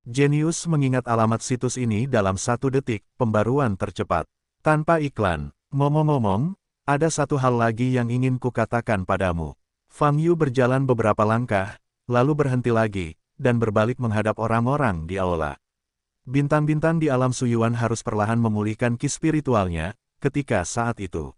Jenius mengingat alamat situs ini dalam 1 detik, pembaruan tercepat. Tanpa iklan. Ngomong-ngomong, ada satu hal lagi yang ingin kukatakan padamu. Fang Yu berjalan beberapa langkah, lalu berhenti lagi, dan berbalik menghadap orang-orang di aula. Bintang-bintang di alam Suyuan harus perlahan memulihkan ki spiritualnya, ketika saat itu.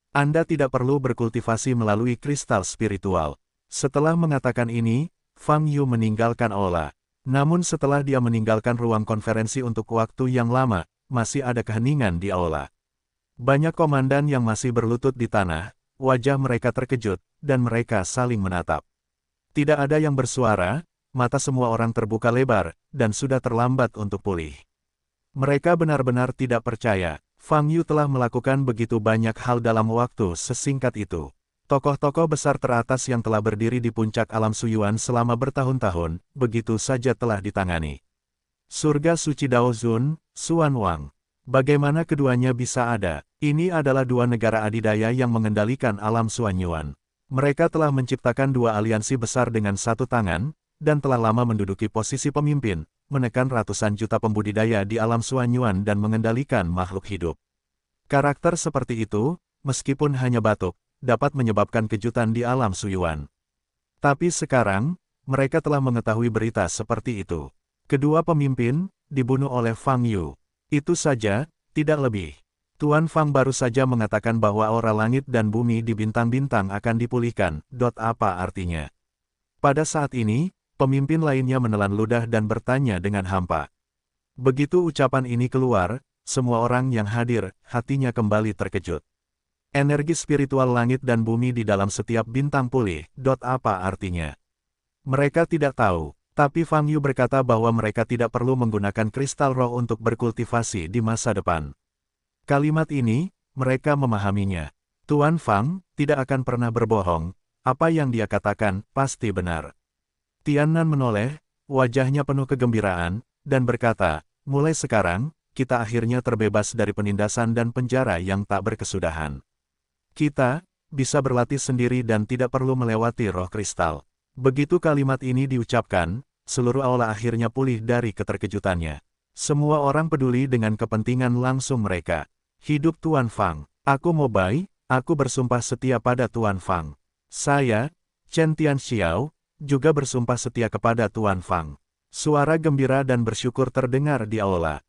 Anda tidak perlu berkultivasi melalui kristal spiritual. Setelah mengatakan ini, Fang Yu meninggalkan aula. Namun setelah dia meninggalkan ruang konferensi untuk waktu yang lama, masih ada keheningan di aula. Banyak komandan yang masih berlutut di tanah, wajah mereka terkejut, dan mereka saling menatap. Tidak ada yang bersuara, mata semua orang terbuka lebar, dan sudah terlambat untuk pulih. Mereka benar-benar tidak percaya, Fang Yu telah melakukan begitu banyak hal dalam waktu sesingkat itu. Tokoh-tokoh besar teratas yang telah berdiri di puncak alam Suyuan selama bertahun-tahun, begitu saja telah ditangani. Surga Suci Dao Zun, Xuan Wang. Bagaimana keduanya bisa ada? Ini adalah dua negara adidaya yang mengendalikan alam Xuanyuan. Mereka telah menciptakan dua aliansi besar dengan satu tangan, dan telah lama menduduki posisi pemimpin, menekan ratusan juta pembudidaya di alam Xuanyuan dan mengendalikan makhluk hidup. Karakter seperti itu, meskipun hanya batuk, dapat menyebabkan kejutan di alam Suyuan. Tapi sekarang, mereka telah mengetahui berita seperti itu. Kedua pemimpin, dibunuh oleh Fang Yu. Itu saja, tidak lebih. Tuan Fang baru saja mengatakan bahwa aura langit dan bumi di bintang-bintang akan dipulihkan. Apa artinya? Pada saat ini, pemimpin lainnya menelan ludah dan bertanya dengan hampa. Begitu ucapan ini keluar, semua orang yang hadir, hatinya kembali terkejut. Energi spiritual langit dan bumi di dalam setiap bintang pulih. Apa artinya? Mereka tidak tahu, tapi Fang Yu berkata bahwa mereka tidak perlu menggunakan kristal roh untuk berkultivasi di masa depan. Kalimat ini, mereka memahaminya. Tuan Fang tidak akan pernah berbohong, apa yang dia katakan pasti benar. Tiannan menoleh, wajahnya penuh kegembiraan, dan berkata, mulai sekarang, kita akhirnya terbebas dari penindasan dan penjara yang tak berkesudahan. Kita bisa berlatih sendiri dan tidak perlu melewati roh kristal. Begitu kalimat ini diucapkan, seluruh aula akhirnya pulih dari keterkejutannya. Semua orang peduli dengan kepentingan langsung mereka. Hidup Tuan Fang. Aku Mobai, aku bersumpah setia pada Tuan Fang. Saya, Chen Tianxiao, juga bersumpah setia kepada Tuan Fang. Suara gembira dan bersyukur terdengar di aula.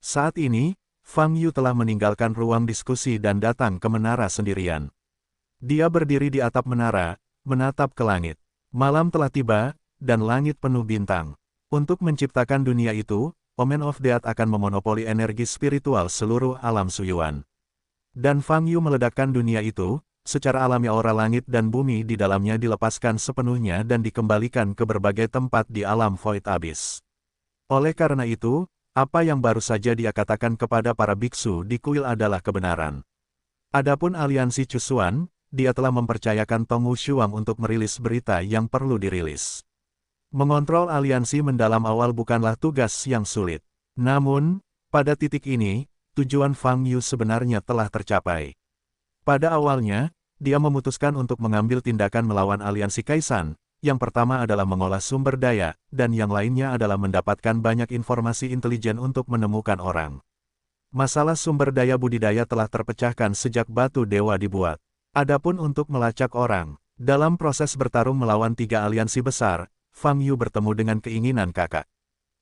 Saat ini, Fang Yu telah meninggalkan ruang diskusi dan datang ke menara sendirian. Dia berdiri di atap menara, menatap ke langit. Malam telah tiba, dan langit penuh bintang. Untuk menciptakan dunia itu, Omen of Death akan memonopoli energi spiritual seluruh alam Suyuan. Dan Fang Yu meledakkan dunia itu, secara alami aura langit dan bumi di dalamnya dilepaskan sepenuhnya dan dikembalikan ke berbagai tempat di alam Void Abyss. Oleh karena itu, apa yang baru saja dia katakan kepada para biksu di kuil adalah kebenaran. Adapun aliansi Chusuan, dia telah mempercayakan Tong Wushuang untuk merilis berita yang perlu dirilis. Mengontrol aliansi mendalam awal bukanlah tugas yang sulit. Namun, pada titik ini, tujuan Fang Yu sebenarnya telah tercapai. Pada awalnya, dia memutuskan untuk mengambil tindakan melawan aliansi Kaisan. Yang pertama adalah mengolah sumber daya, dan yang lainnya adalah mendapatkan banyak informasi intelijen untuk menemukan orang. Masalah sumber daya budidaya telah terpecahkan sejak batu dewa dibuat. Adapun untuk melacak orang, dalam proses bertarung melawan 3 aliansi besar, Fang Yu bertemu dengan keinginan kakak.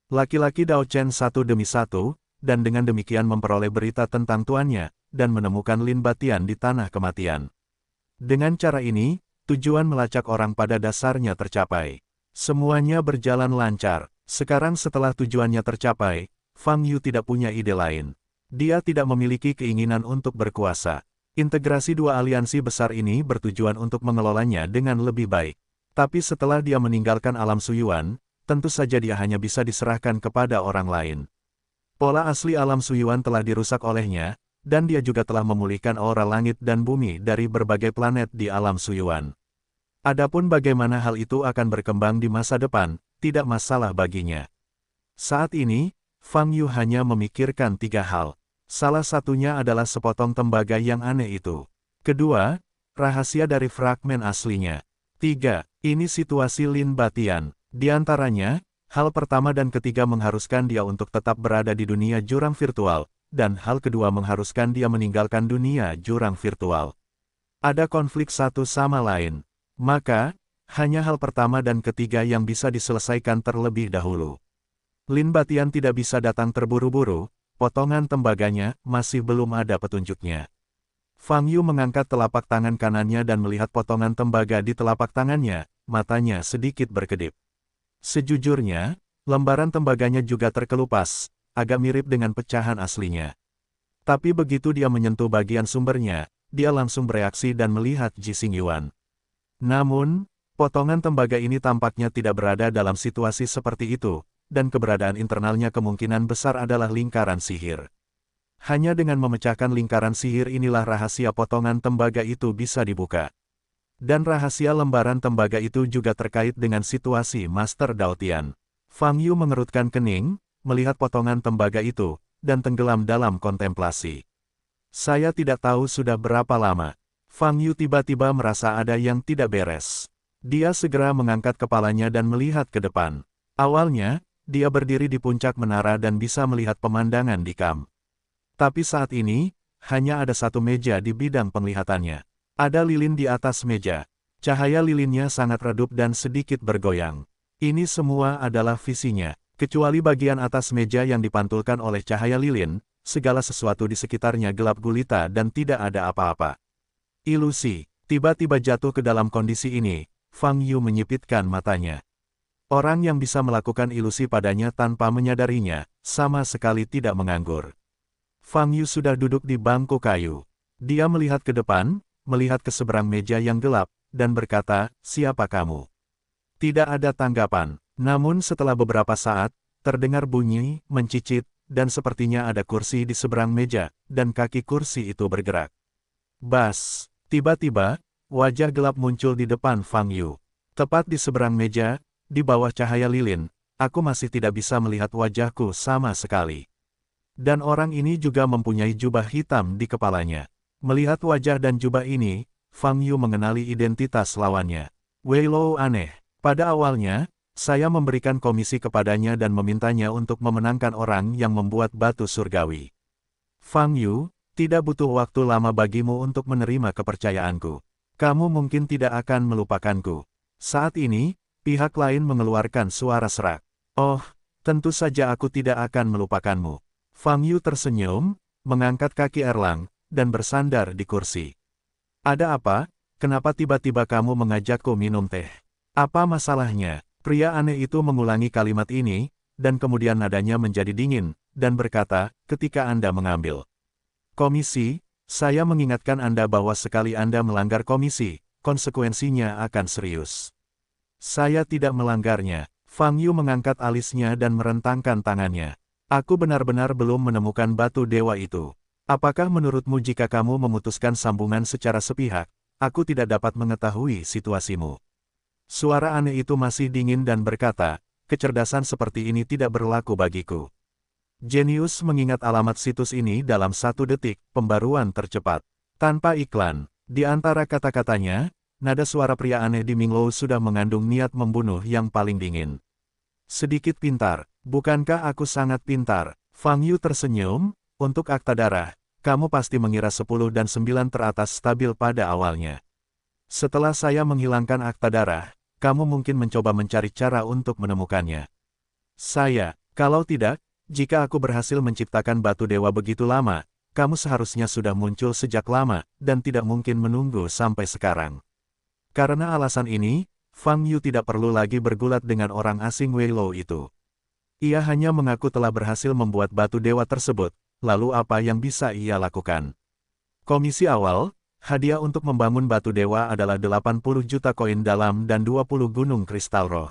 Laki-laki Dao Chen satu demi satu, dan dengan demikian memperoleh berita tentang tuannya, dan menemukan Lin Batian di tanah kematian. Dengan cara ini, tujuan melacak orang pada dasarnya tercapai. Semuanya berjalan lancar. Sekarang setelah tujuannya tercapai, Fang Yu tidak punya ide lain. Dia tidak memiliki keinginan untuk berkuasa. Integrasi dua aliansi besar ini bertujuan untuk mengelolanya dengan lebih baik. Tapi setelah dia meninggalkan alam Suyuan, tentu saja dia hanya bisa diserahkan kepada orang lain. Pola asli alam Suyuan telah dirusak olehnya, dan dia juga telah memulihkan aura langit dan bumi dari berbagai planet di alam Suyuan. Adapun bagaimana hal itu akan berkembang di masa depan, tidak masalah baginya. Saat ini, Fang Yu hanya memikirkan 3 hal. Salah satunya adalah sepotong tembaga yang aneh itu. Kedua, rahasia dari fragmen aslinya. 3. Ini situasi Lin Batian. Di antaranya, Hal pertama dan ketiga mengharuskan dia untuk tetap berada di dunia jurang virtual, dan hal kedua mengharuskan dia meninggalkan dunia jurang virtual. Ada konflik satu sama lain. Maka, hanya hal pertama dan ketiga yang bisa diselesaikan terlebih dahulu. Lin Batian tidak bisa datang terburu-buru, potongan tembaganya masih belum ada petunjuknya. Fang Yu mengangkat telapak tangan kanannya dan melihat potongan tembaga di telapak tangannya, matanya sedikit berkedip. Sejujurnya, lembaran tembaganya juga terkelupas, agak mirip dengan pecahan aslinya. Tapi begitu dia menyentuh bagian sumbernya, dia langsung bereaksi dan melihat Ji Xingyuan. Namun, potongan tembaga ini tampaknya tidak berada dalam situasi seperti itu, dan keberadaan internalnya kemungkinan besar adalah lingkaran sihir. Hanya dengan memecahkan lingkaran sihir inilah rahasia potongan tembaga itu bisa dibuka. Dan rahasia lembaran tembaga itu juga terkait dengan situasi Master Dao Tian. Fang Yu mengerutkan kening, melihat potongan tembaga itu, dan tenggelam dalam kontemplasi. Saya tidak tahu sudah berapa lama. Fang Yu tiba-tiba merasa ada yang tidak beres. Dia segera mengangkat kepalanya dan melihat ke depan. Awalnya, dia berdiri di puncak menara dan bisa melihat pemandangan di kamp. Tapi saat ini, hanya ada satu meja di bidang penglihatannya. Ada lilin di atas meja. Cahaya lilinnya sangat redup dan sedikit bergoyang. Ini semua adalah visinya. Kecuali bagian atas meja yang dipantulkan oleh cahaya lilin, segala sesuatu di sekitarnya gelap gulita dan tidak ada apa-apa. Ilusi. Tiba-tiba jatuh ke dalam kondisi ini, Fang Yu menyipitkan matanya. Orang yang bisa melakukan ilusi padanya tanpa menyadarinya, sama sekali tidak menganggur. Fang Yu sudah duduk di bangku kayu. Dia melihat ke depan, melihat ke seberang meja yang gelap, dan berkata, "Siapa kamu?" Tidak ada tanggapan. Namun setelah beberapa saat, terdengar bunyi, mencicit, dan sepertinya ada kursi di seberang meja, dan kaki kursi itu bergerak. Bas! Tiba-tiba, wajah gelap muncul di depan Fang Yu. Tepat di seberang meja, di bawah cahaya lilin, aku masih tidak bisa melihat wajahku sama sekali. Dan orang ini juga mempunyai jubah hitam di kepalanya. Melihat wajah dan jubah ini, Fang Yu mengenali identitas lawannya. Wei Luo aneh. Pada awalnya, saya memberikan komisi kepadanya dan memintanya untuk memenangkan orang yang membuat batu surgawi. Fang Yu, tidak butuh waktu lama bagimu untuk menerima kepercayaanku. Kamu mungkin tidak akan melupakanku. Saat ini, pihak lain mengeluarkan suara serak. Oh, tentu saja aku tidak akan melupakanmu. Fang Yu tersenyum, mengangkat kaki erlang, dan bersandar di kursi. Ada apa? Kenapa tiba-tiba kamu mengajakku minum teh? Apa masalahnya? Pria aneh itu mengulangi kalimat ini, dan kemudian nadanya menjadi dingin, dan berkata, ketika Anda mengambil komisi, saya mengingatkan Anda bahwa sekali Anda melanggar komisi, konsekuensinya akan serius. Saya tidak melanggarnya. Fang Yu mengangkat alisnya dan merentangkan tangannya. Aku benar-benar belum menemukan batu dewa itu. Apakah menurutmu jika kamu memutuskan sambungan secara sepihak, aku tidak dapat mengetahui situasimu? Suara aneh itu masih dingin dan berkata, kecerdasan seperti ini tidak berlaku bagiku. Jenius mengingat alamat situs ini dalam 1 detik, pembaruan tercepat. Tanpa iklan, di antara kata-katanya, nada suara pria aneh di Minglou sudah mengandung niat membunuh yang paling dingin. Sedikit pintar, bukankah aku sangat pintar? Fang Yu tersenyum, untuk akta darah, kamu pasti mengira 10 dan 9 teratas stabil pada awalnya. Setelah saya menghilangkan akta darah, kamu mungkin mencoba mencari cara untuk menemukannya. Kalau tidak, jika aku berhasil menciptakan batu dewa begitu lama, kamu seharusnya sudah muncul sejak lama, dan tidak mungkin menunggu sampai sekarang. Karena alasan ini, Fang Yu tidak perlu lagi bergulat dengan orang asing Wei Luo itu. Ia hanya mengaku telah berhasil membuat batu dewa tersebut, lalu apa yang bisa ia lakukan? Komisi awal, hadiah untuk membangun batu dewa adalah 80 juta koin dalam dan 20 gunung kristal roh.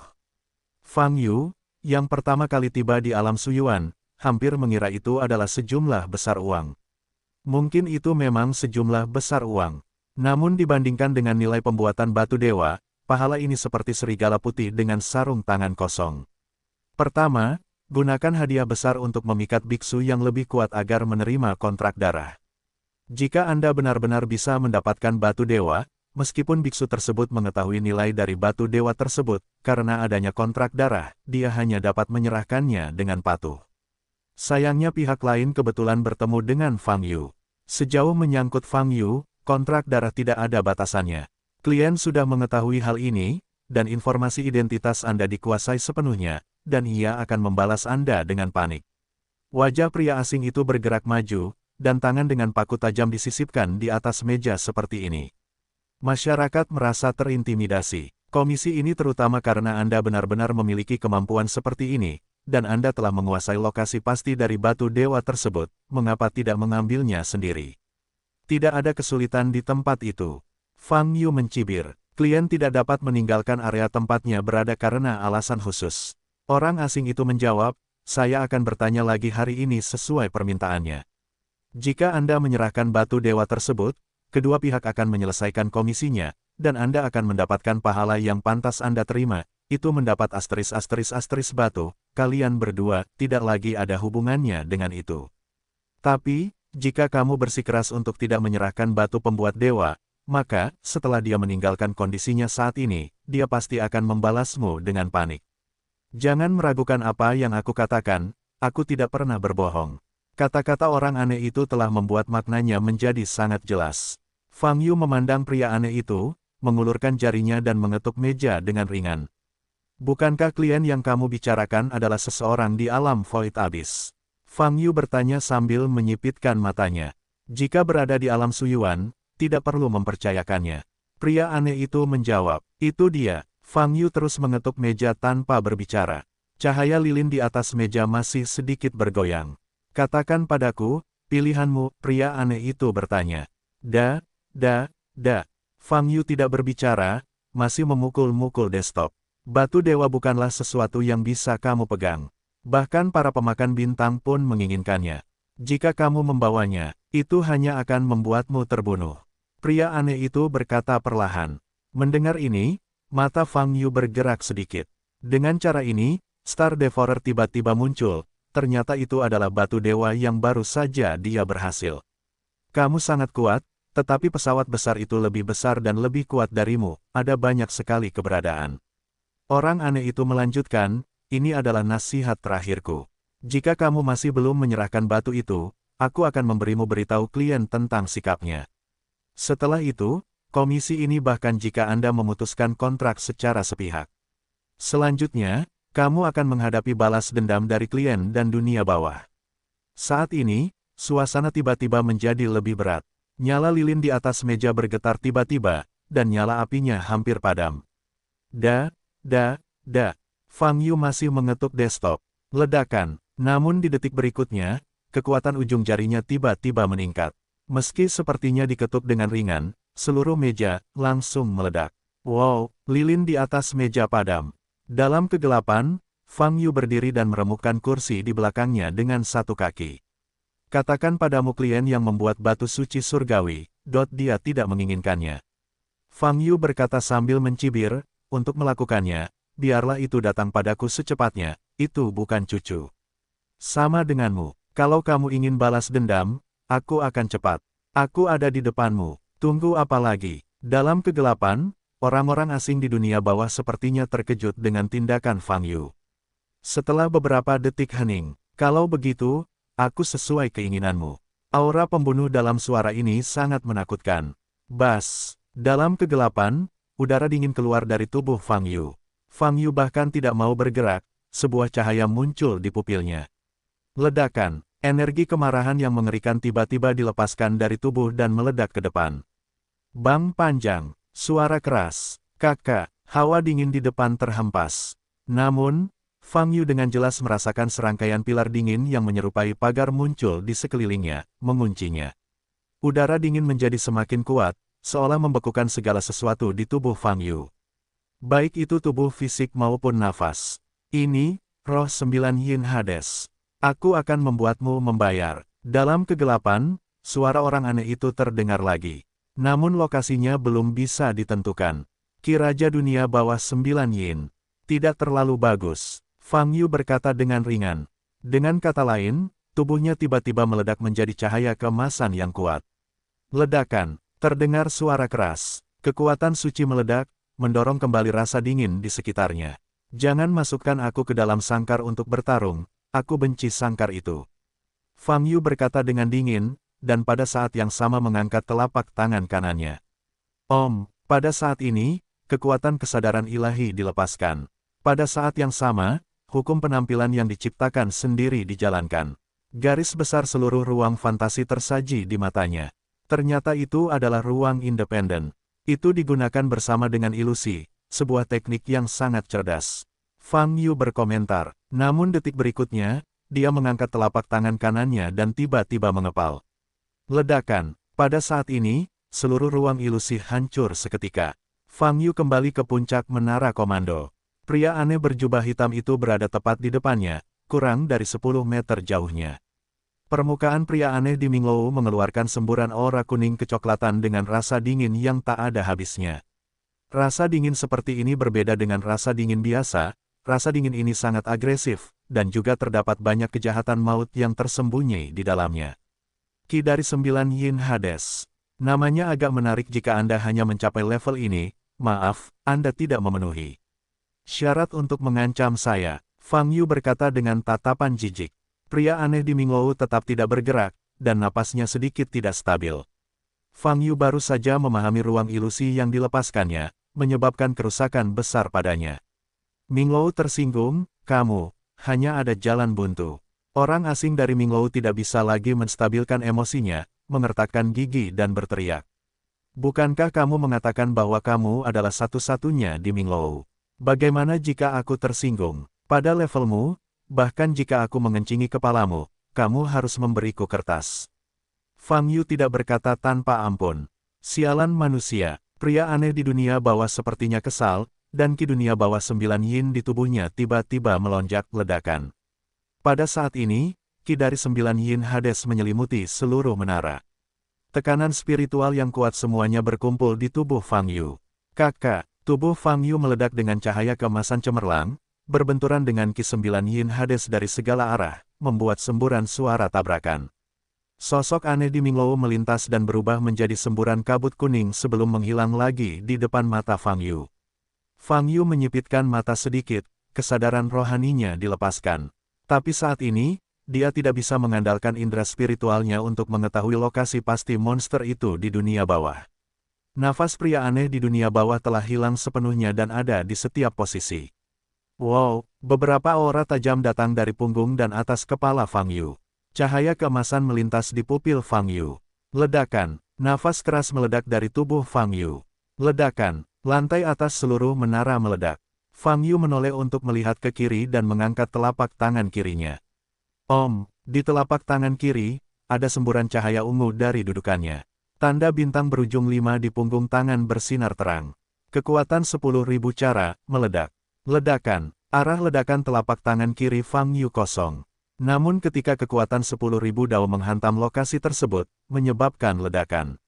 Fang Yu, yang pertama kali tiba di alam Suyuan, hampir mengira itu adalah sejumlah besar uang. Mungkin itu memang sejumlah besar uang. Namun dibandingkan dengan nilai pembuatan batu dewa, pahala ini seperti serigala putih dengan sarung tangan kosong. Pertama, gunakan hadiah besar untuk memikat biksu yang lebih kuat agar menerima kontrak darah. Jika Anda benar-benar bisa mendapatkan batu dewa, Meskipun biksu tersebut mengetahui nilai dari batu dewa tersebut, karena adanya kontrak darah, dia hanya dapat menyerahkannya dengan patuh. Sayangnya pihak lain kebetulan bertemu dengan Fang Yu. Sejauh menyangkut Fang Yu, kontrak darah tidak ada batasannya. Klien sudah mengetahui hal ini, dan informasi identitas Anda dikuasai sepenuhnya, dan ia akan membalas Anda dengan panik. Wajah pria asing itu bergerak maju, dan tangan dengan paku tajam disisipkan di atas meja seperti ini. Masyarakat merasa terintimidasi. Komisi ini terutama karena Anda benar-benar memiliki kemampuan seperti ini, dan Anda telah menguasai lokasi pasti dari batu dewa tersebut, mengapa tidak mengambilnya sendiri? Tidak ada kesulitan di tempat itu. Fang Yu mencibir. Klien tidak dapat meninggalkan area tempatnya berada karena alasan khusus. Orang asing itu menjawab, saya akan bertanya lagi hari ini sesuai permintaannya. Jika Anda menyerahkan batu dewa tersebut, kedua pihak akan menyelesaikan komisinya, dan Anda akan mendapatkan pahala yang pantas Anda terima, itu mendapat asterisk batu, kalian berdua tidak lagi ada hubungannya dengan itu. Tapi, jika kamu bersikeras untuk tidak menyerahkan batu pembuat dewa, maka, setelah dia meninggalkan kondisinya saat ini, dia pasti akan membalasmu dengan panik. Jangan meragukan apa yang aku katakan, aku tidak pernah berbohong. Kata-kata orang aneh itu telah membuat maknanya menjadi sangat jelas. Fang Yu memandang pria aneh itu, mengulurkan jarinya dan mengetuk meja dengan ringan. Bukankah klien yang kamu bicarakan adalah seseorang di alam Void Abyss? Fang Yu bertanya sambil menyipitkan matanya. Jika berada di alam Suyuan, tidak perlu mempercayakannya. Pria aneh itu menjawab, itu dia. Fang Yu terus mengetuk meja tanpa berbicara. Cahaya lilin di atas meja masih sedikit bergoyang. Katakan padaku, pilihanmu, pria aneh itu bertanya. Da. Fang Yu tidak berbicara, masih memukul-mukul desktop. Batu dewa bukanlah sesuatu yang bisa kamu pegang. Bahkan para pemakan bintang pun menginginkannya. Jika kamu membawanya, itu hanya akan membuatmu terbunuh. Pria aneh itu berkata perlahan. Mendengar ini, mata Fang Yu bergerak sedikit. Dengan cara ini, Star Devourer tiba-tiba muncul. Ternyata itu adalah batu dewa yang baru saja dia berhasil. Kamu sangat kuat, tetapi pesawat besar itu lebih besar dan lebih kuat darimu, ada banyak sekali keberadaan. Orang aneh itu melanjutkan, ini adalah nasihat terakhirku. Jika kamu masih belum menyerahkan batu itu, aku akan memberimu beritahu klien tentang sikapnya. Setelah itu, komisi ini bahkan jika Anda memutuskan kontrak secara sepihak. Selanjutnya, kamu akan menghadapi balas dendam dari klien dan dunia bawah. Saat ini, suasana tiba-tiba menjadi lebih berat. Nyala lilin di atas meja bergetar tiba-tiba, dan nyala apinya hampir padam. Da. Fang Yu masih mengetuk desktop. Ledakan. Namun di detik berikutnya, kekuatan ujung jarinya tiba-tiba meningkat. Meski sepertinya diketuk dengan ringan, seluruh meja langsung meledak. Wow, lilin di atas meja padam. Dalam kegelapan, Fang Yu berdiri dan meremukkan kursi di belakangnya dengan satu kaki. Katakan padamu klien yang membuat batu suci surgawi, dia tidak menginginkannya. Fang Yu berkata sambil mencibir, untuk melakukannya, biarlah itu datang padaku secepatnya, itu bukan cucu. Sama denganmu, kalau kamu ingin balas dendam, aku akan cepat. Aku ada di depanmu, tunggu apa lagi? Dalam kegelapan, orang-orang asing di dunia bawah sepertinya terkejut dengan tindakan Fang Yu. Setelah beberapa detik hening, kalau begitu, aku sesuai keinginanmu. Aura pembunuh dalam suara ini sangat menakutkan. Bas, dalam kegelapan, udara dingin keluar dari tubuh Fang Yu. Fang Yu bahkan tidak mau bergerak, sebuah cahaya muncul di pupilnya. Ledakan, energi kemarahan yang mengerikan tiba-tiba dilepaskan dari tubuh dan meledak ke depan. Bang panjang. Suara keras, kakak, hawa dingin di depan terhempas. Namun, Fang Yu dengan jelas merasakan serangkaian pilar dingin yang menyerupai pagar muncul di sekelilingnya, menguncinya. Udara dingin menjadi semakin kuat, seolah membekukan segala sesuatu di tubuh Fang Yu. Baik itu tubuh fisik maupun nafas. Ini, roh 9 Yin Hades. Aku akan membuatmu membayar. Dalam kegelapan, suara orang aneh itu terdengar lagi. Namun lokasinya belum bisa ditentukan. Ki Raja Dunia Bawah 9 Yin. Tidak terlalu bagus. Fang Yu berkata dengan ringan. Dengan kata lain, tubuhnya tiba-tiba meledak menjadi cahaya keemasan yang kuat. Ledakan. Terdengar suara keras. Kekuatan suci meledak, mendorong kembali rasa dingin di sekitarnya. Jangan masukkan aku ke dalam sangkar untuk bertarung, aku benci sangkar itu. Fang Yu berkata dengan dingin, dan pada saat yang sama mengangkat telapak tangan kanannya. Pada saat ini, kekuatan kesadaran ilahi dilepaskan. Pada saat yang sama, hukum penampilan yang diciptakan sendiri dijalankan. Garis besar seluruh ruang fantasi tersaji di matanya. Ternyata itu adalah ruang independen. Itu digunakan bersama dengan ilusi, sebuah teknik yang sangat cerdas. Fang Yu berkomentar, namun detik berikutnya, dia mengangkat telapak tangan kanannya dan tiba-tiba mengepal. Ledakan. Pada saat ini, seluruh ruang ilusi hancur seketika. Fang Yu kembali ke puncak menara komando. Pria aneh berjubah hitam itu berada tepat di depannya, kurang dari 10 meter jauhnya. Permukaan pria aneh di Minglou mengeluarkan semburan aura kuning kecoklatan dengan rasa dingin yang tak ada habisnya. Rasa dingin seperti ini berbeda dengan rasa dingin biasa, rasa dingin ini sangat agresif, dan juga terdapat banyak kejahatan maut yang tersembunyi di dalamnya. Ki dari 9 Yin Hades. Namanya agak menarik jika Anda hanya mencapai level ini, maaf, Anda tidak memenuhi syarat untuk mengancam saya, Fang Yu berkata dengan tatapan jijik. Pria aneh di Minglou tetap tidak bergerak, dan napasnya sedikit tidak stabil. Fang Yu baru saja memahami ruang ilusi yang dilepaskannya, menyebabkan kerusakan besar padanya. Minglou tersinggung, kamu, hanya ada jalan buntu. Orang asing dari Minglou tidak bisa lagi menstabilkan emosinya, mengertakkan gigi dan berteriak. Bukankah kamu mengatakan bahwa kamu adalah satu-satunya di Minglou? Bagaimana jika aku tersinggung? Pada levelmu, bahkan jika aku mengencingi kepalamu, kamu harus memberiku kertas. Fang Yu tidak berkata tanpa ampun. Sialan manusia, pria aneh di dunia bawah sepertinya kesal, dan ki dunia bawah 9 yin di tubuhnya tiba-tiba melonjak ledakan. Pada saat ini, ki dari 9 yin Hades menyelimuti seluruh menara. Tekanan spiritual yang kuat semuanya berkumpul di tubuh Fang Yu. Kakak, tubuh Fang Yu meledak dengan cahaya keemasan cemerlang, berbenturan dengan ki 9 yin Hades dari segala arah, membuat semburan suara tabrakan. Sosok aneh di Minglou melintas dan berubah menjadi semburan kabut kuning sebelum menghilang lagi di depan mata Fang Yu. Fang Yu menyipitkan mata sedikit, kesadaran rohaninya dilepaskan. Tapi saat ini, dia tidak bisa mengandalkan indera spiritualnya untuk mengetahui lokasi pasti monster itu di dunia bawah. Nafas pria aneh di dunia bawah telah hilang sepenuhnya dan ada di setiap posisi. Wow, beberapa aura tajam datang dari punggung dan atas kepala Fang Yu. Cahaya keemasan melintas di pupil Fang Yu. Ledakan, nafas keras meledak dari tubuh Fang Yu. Ledakan, lantai atas seluruh menara meledak. Fang Yu menoleh untuk melihat ke kiri dan mengangkat telapak tangan kirinya. Di telapak tangan kiri, ada semburan cahaya ungu dari dudukannya. Tanda bintang berujung 5 di punggung tangan bersinar terang. Kekuatan 10.000 cara, meledak. Ledakan, arah ledakan telapak tangan kiri Fang Yu kosong. Namun ketika kekuatan 10.000 dao menghantam lokasi tersebut, menyebabkan ledakan.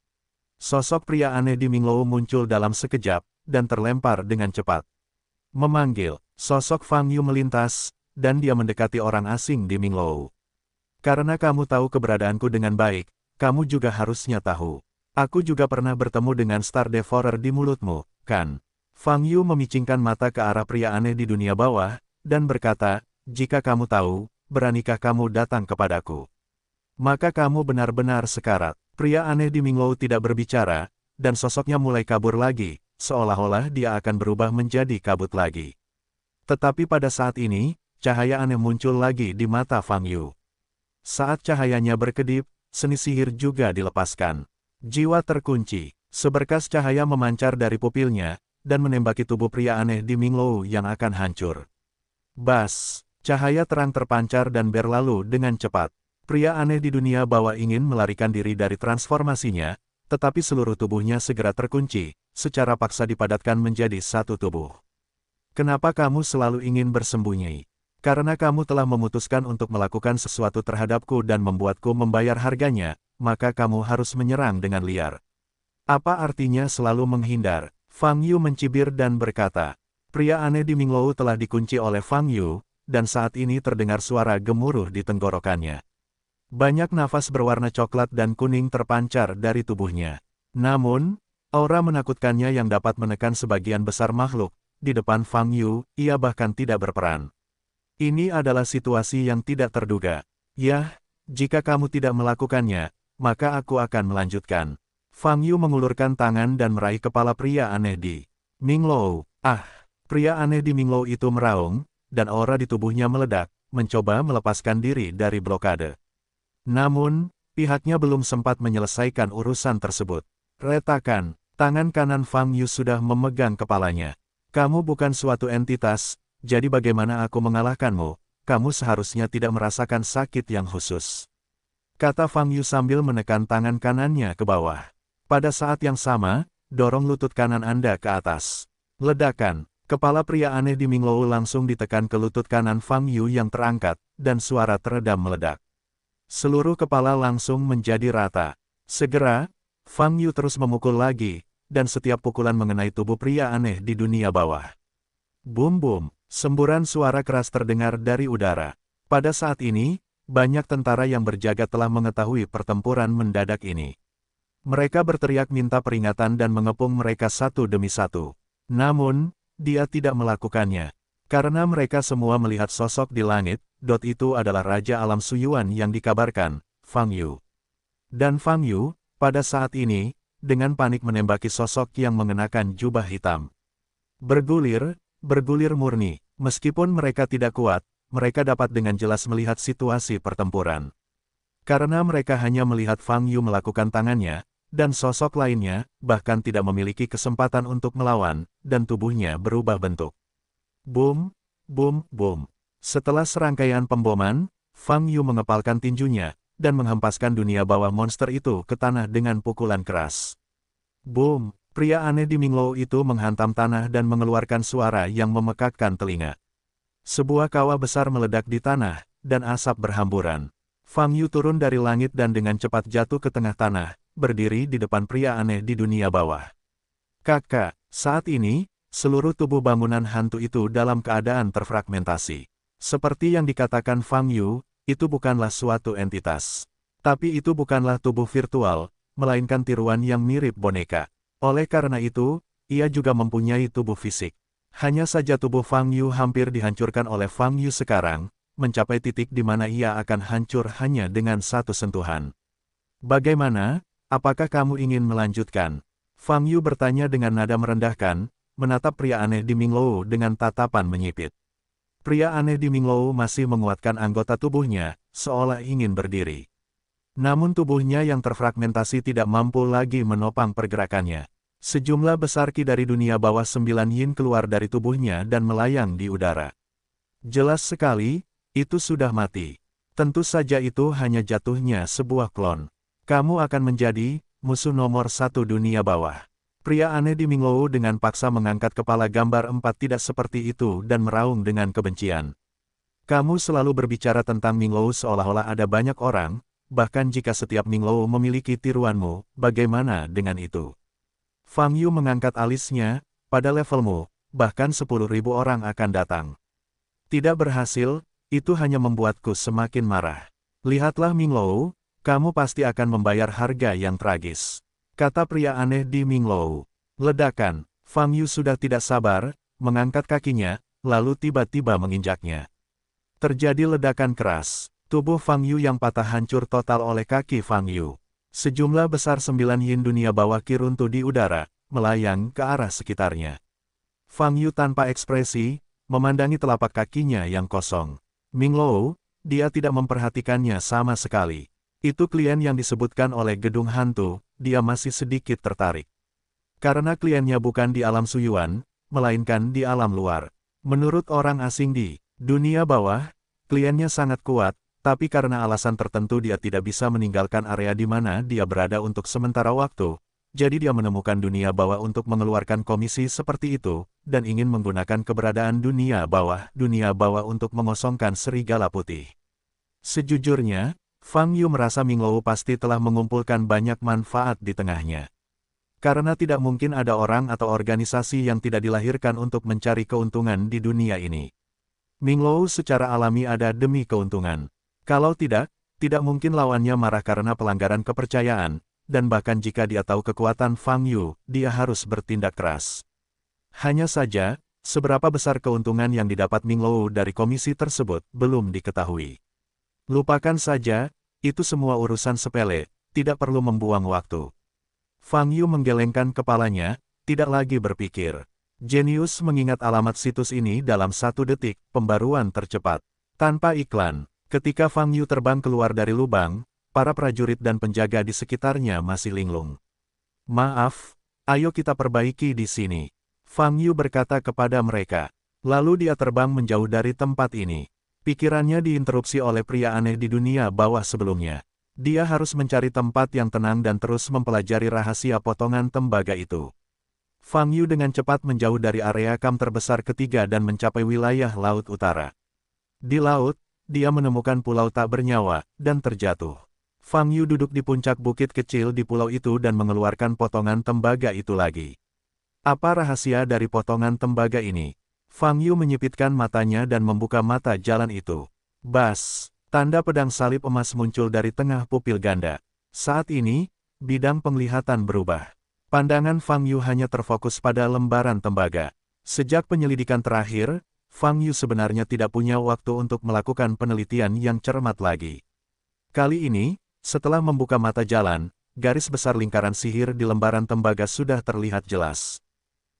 Sosok pria aneh di Minglou muncul dalam sekejap, dan terlempar dengan cepat. Memanggil, sosok Fang Yu melintas, dan dia mendekati orang asing di Minglou. Karena kamu tahu keberadaanku dengan baik, kamu juga harusnya tahu. Aku juga pernah bertemu dengan Star Devourer di mulutmu, kan? Fang Yu memicingkan mata ke arah pria aneh di dunia bawah, dan berkata, jika kamu tahu, beranikah kamu datang kepadaku? Maka kamu benar-benar sekarat. Pria aneh di Minglou tidak berbicara, dan sosoknya mulai kabur lagi, seolah-olah dia akan berubah menjadi kabut lagi. Tetapi pada saat ini, cahaya aneh muncul lagi di mata Fang Yu. Saat cahayanya berkedip, seni sihir juga dilepaskan. Jiwa terkunci, seberkas cahaya memancar dari pupilnya, dan menembaki tubuh pria aneh di Minglou yang akan hancur. Bas, cahaya terang terpancar dan berlalu dengan cepat. Pria aneh di dunia bawah ingin melarikan diri dari transformasinya, tetapi seluruh tubuhnya segera terkunci, secara paksa dipadatkan menjadi satu tubuh. Kenapa kamu selalu ingin bersembunyi? Karena kamu telah memutuskan untuk melakukan sesuatu terhadapku dan membuatku membayar harganya, maka kamu harus menyerang dengan liar. Apa artinya selalu menghindar? Fang Yu mencibir dan berkata. Pria aneh di Minglou telah dikunci oleh Fang Yu, dan saat ini terdengar suara gemuruh di tenggorokannya. Banyak nafas berwarna coklat dan kuning terpancar dari tubuhnya. Namun, Aura menakutkannya yang dapat menekan sebagian besar makhluk. Di depan Fang Yu, ia bahkan tidak berperan. Ini adalah situasi yang tidak terduga. Yah, jika kamu tidak melakukannya, maka aku akan melanjutkan. Fang Yu mengulurkan tangan dan meraih kepala pria aneh di Minglou. Ah, pria aneh di Minglou itu meraung, dan aura di tubuhnya meledak, mencoba melepaskan diri dari blokade. Namun, pihaknya belum sempat menyelesaikan urusan tersebut. Retakan, tangan kanan Fang Yu sudah memegang kepalanya. Kamu bukan suatu entitas, jadi bagaimana aku mengalahkanmu? Kamu seharusnya tidak merasakan sakit yang khusus. Kata Fang Yu sambil menekan tangan kanannya ke bawah. Pada saat yang sama, dorong lutut kanan Anda ke atas. Ledakan, kepala pria aneh di Minglou langsung ditekan ke lutut kanan Fang Yu yang terangkat, dan suara teredam meledak. Seluruh kepala langsung menjadi rata. Segera, Fang Yu terus memukul lagi, dan setiap pukulan mengenai tubuh pria aneh di dunia bawah. Bum-bum, semburan suara keras terdengar dari udara. Pada saat ini, banyak tentara yang berjaga telah mengetahui pertempuran mendadak ini. Mereka berteriak minta peringatan dan mengepung mereka satu demi satu. Namun, dia tidak melakukannya. Karena mereka semua melihat sosok di langit, itu adalah Raja Alam Suyuan yang dikabarkan, Fang Yu. Dan Fang Yu, pada saat ini, dengan panik menembaki sosok yang mengenakan jubah hitam. Bergulir murni. Meskipun mereka tidak kuat, mereka dapat dengan jelas melihat situasi pertempuran. Karena mereka hanya melihat Fang Yu melakukan tangannya, dan sosok lainnya, bahkan tidak memiliki kesempatan untuk melawan, dan tubuhnya berubah bentuk. Boom, boom, boom. Setelah serangkaian pemboman, Fang Yu mengepalkan tinjunya, dan menghempaskan dunia bawah monster itu ke tanah dengan pukulan keras. Boom! Pria aneh di Minglou itu menghantam tanah dan mengeluarkan suara yang memekakkan telinga. Sebuah kawah besar meledak di tanah, dan asap berhamburan. Fang Yu turun dari langit dan dengan cepat jatuh ke tengah tanah, berdiri di depan pria aneh di dunia bawah. Kakak, saat ini, seluruh tubuh bangunan hantu itu dalam keadaan terfragmentasi. Seperti yang dikatakan Fang Yu, itu bukanlah suatu entitas. Tapi itu bukanlah tubuh virtual, melainkan tiruan yang mirip boneka. Oleh karena itu, ia juga mempunyai tubuh fisik. Hanya saja tubuh Fang Yu hampir dihancurkan oleh Fang Yu sekarang, mencapai titik di mana ia akan hancur hanya dengan satu sentuhan. Bagaimana? Apakah kamu ingin melanjutkan? Fang Yu bertanya dengan nada merendahkan, menatap pria aneh di Minglou dengan tatapan menyipit. Pria aneh di Minglou masih menguatkan anggota tubuhnya, seolah ingin berdiri. Namun tubuhnya yang terfragmentasi tidak mampu lagi menopang pergerakannya. Sejumlah besar ki dari dunia bawah 9 yin keluar dari tubuhnya dan melayang di udara. Jelas sekali, itu sudah mati. Tentu saja itu hanya jatuhnya sebuah klon. Kamu akan menjadi musuh nomor 1 dunia bawah. Pria aneh di Minglou dengan paksa mengangkat kepala gambar 4 tidak seperti itu dan meraung dengan kebencian. Kamu selalu berbicara tentang Minglou seolah-olah ada banyak orang, bahkan jika setiap Minglou memiliki tiruanmu, bagaimana dengan itu? Fang Yu mengangkat alisnya, pada levelmu, bahkan 10.000 orang akan datang. Tidak berhasil, itu hanya membuatku semakin marah. Lihatlah Minglou, kamu pasti akan membayar harga yang tragis. Kata pria aneh di Minglou. Ledakan, Fang Yu sudah tidak sabar, mengangkat kakinya, lalu tiba-tiba menginjaknya. Terjadi ledakan keras, tubuh Fang Yu yang patah hancur total oleh kaki Fang Yu. Sejumlah besar 9 yin dunia bawah ki runtuh di udara, melayang ke arah sekitarnya. Fang Yu tanpa ekspresi, memandangi telapak kakinya yang kosong. Minglou, dia tidak memperhatikannya sama sekali. Itu klien yang disebutkan oleh gedung hantu, dia masih sedikit tertarik. Karena kliennya bukan di alam Suyuan, melainkan di alam luar. Menurut orang asing di dunia bawah, kliennya sangat kuat, tapi karena alasan tertentu dia tidak bisa meninggalkan area di mana dia berada untuk sementara waktu, jadi dia menemukan dunia bawah untuk mengeluarkan komisi seperti itu, dan ingin menggunakan keberadaan dunia bawah untuk mengosongkan serigala putih. Sejujurnya, Fang Yu merasa Minglou pasti telah mengumpulkan banyak manfaat di tengahnya. Karena tidak mungkin ada orang atau organisasi yang tidak dilahirkan untuk mencari keuntungan di dunia ini. Minglou secara alami ada demi keuntungan. Kalau tidak, tidak mungkin lawannya marah karena pelanggaran kepercayaan, dan bahkan jika dia tahu kekuatan Fang Yu, dia harus bertindak keras. Hanya saja, seberapa besar keuntungan yang didapat Ming Lou dari komisi tersebut belum diketahui. Lupakan saja, itu semua urusan sepele, tidak perlu membuang waktu. Fang Yu menggelengkan kepalanya, tidak lagi berpikir. Jenius mengingat alamat situs ini dalam 1 detik, pembaruan tercepat. Tanpa iklan, ketika Fang Yu terbang keluar dari lubang, para prajurit dan penjaga di sekitarnya masih linglung. Maaf, ayo kita perbaiki di sini. Fang Yu berkata kepada mereka. Lalu dia terbang menjauh dari tempat ini. Pikirannya diinterupsi oleh pria aneh di dunia bawah sebelumnya. Dia harus mencari tempat yang tenang dan terus mempelajari rahasia potongan tembaga itu. Fang Yu dengan cepat menjauh dari area kamp terbesar ketiga dan mencapai wilayah Laut Utara. Di laut, dia menemukan pulau tak bernyawa, dan terjatuh. Fang Yu duduk di puncak bukit kecil di pulau itu dan mengeluarkan potongan tembaga itu lagi. Apa rahasia dari potongan tembaga ini? Fang Yu menyipitkan matanya dan membuka mata jalan itu. Bas, tanda pedang salib emas muncul dari tengah pupil ganda. Saat ini, bidang penglihatan berubah. Pandangan Fang Yu hanya terfokus pada lembaran tembaga. Sejak penyelidikan terakhir, Fang Yu sebenarnya tidak punya waktu untuk melakukan penelitian yang cermat lagi. Kali ini, setelah membuka mata jalan, garis besar lingkaran sihir di lembaran tembaga sudah terlihat jelas.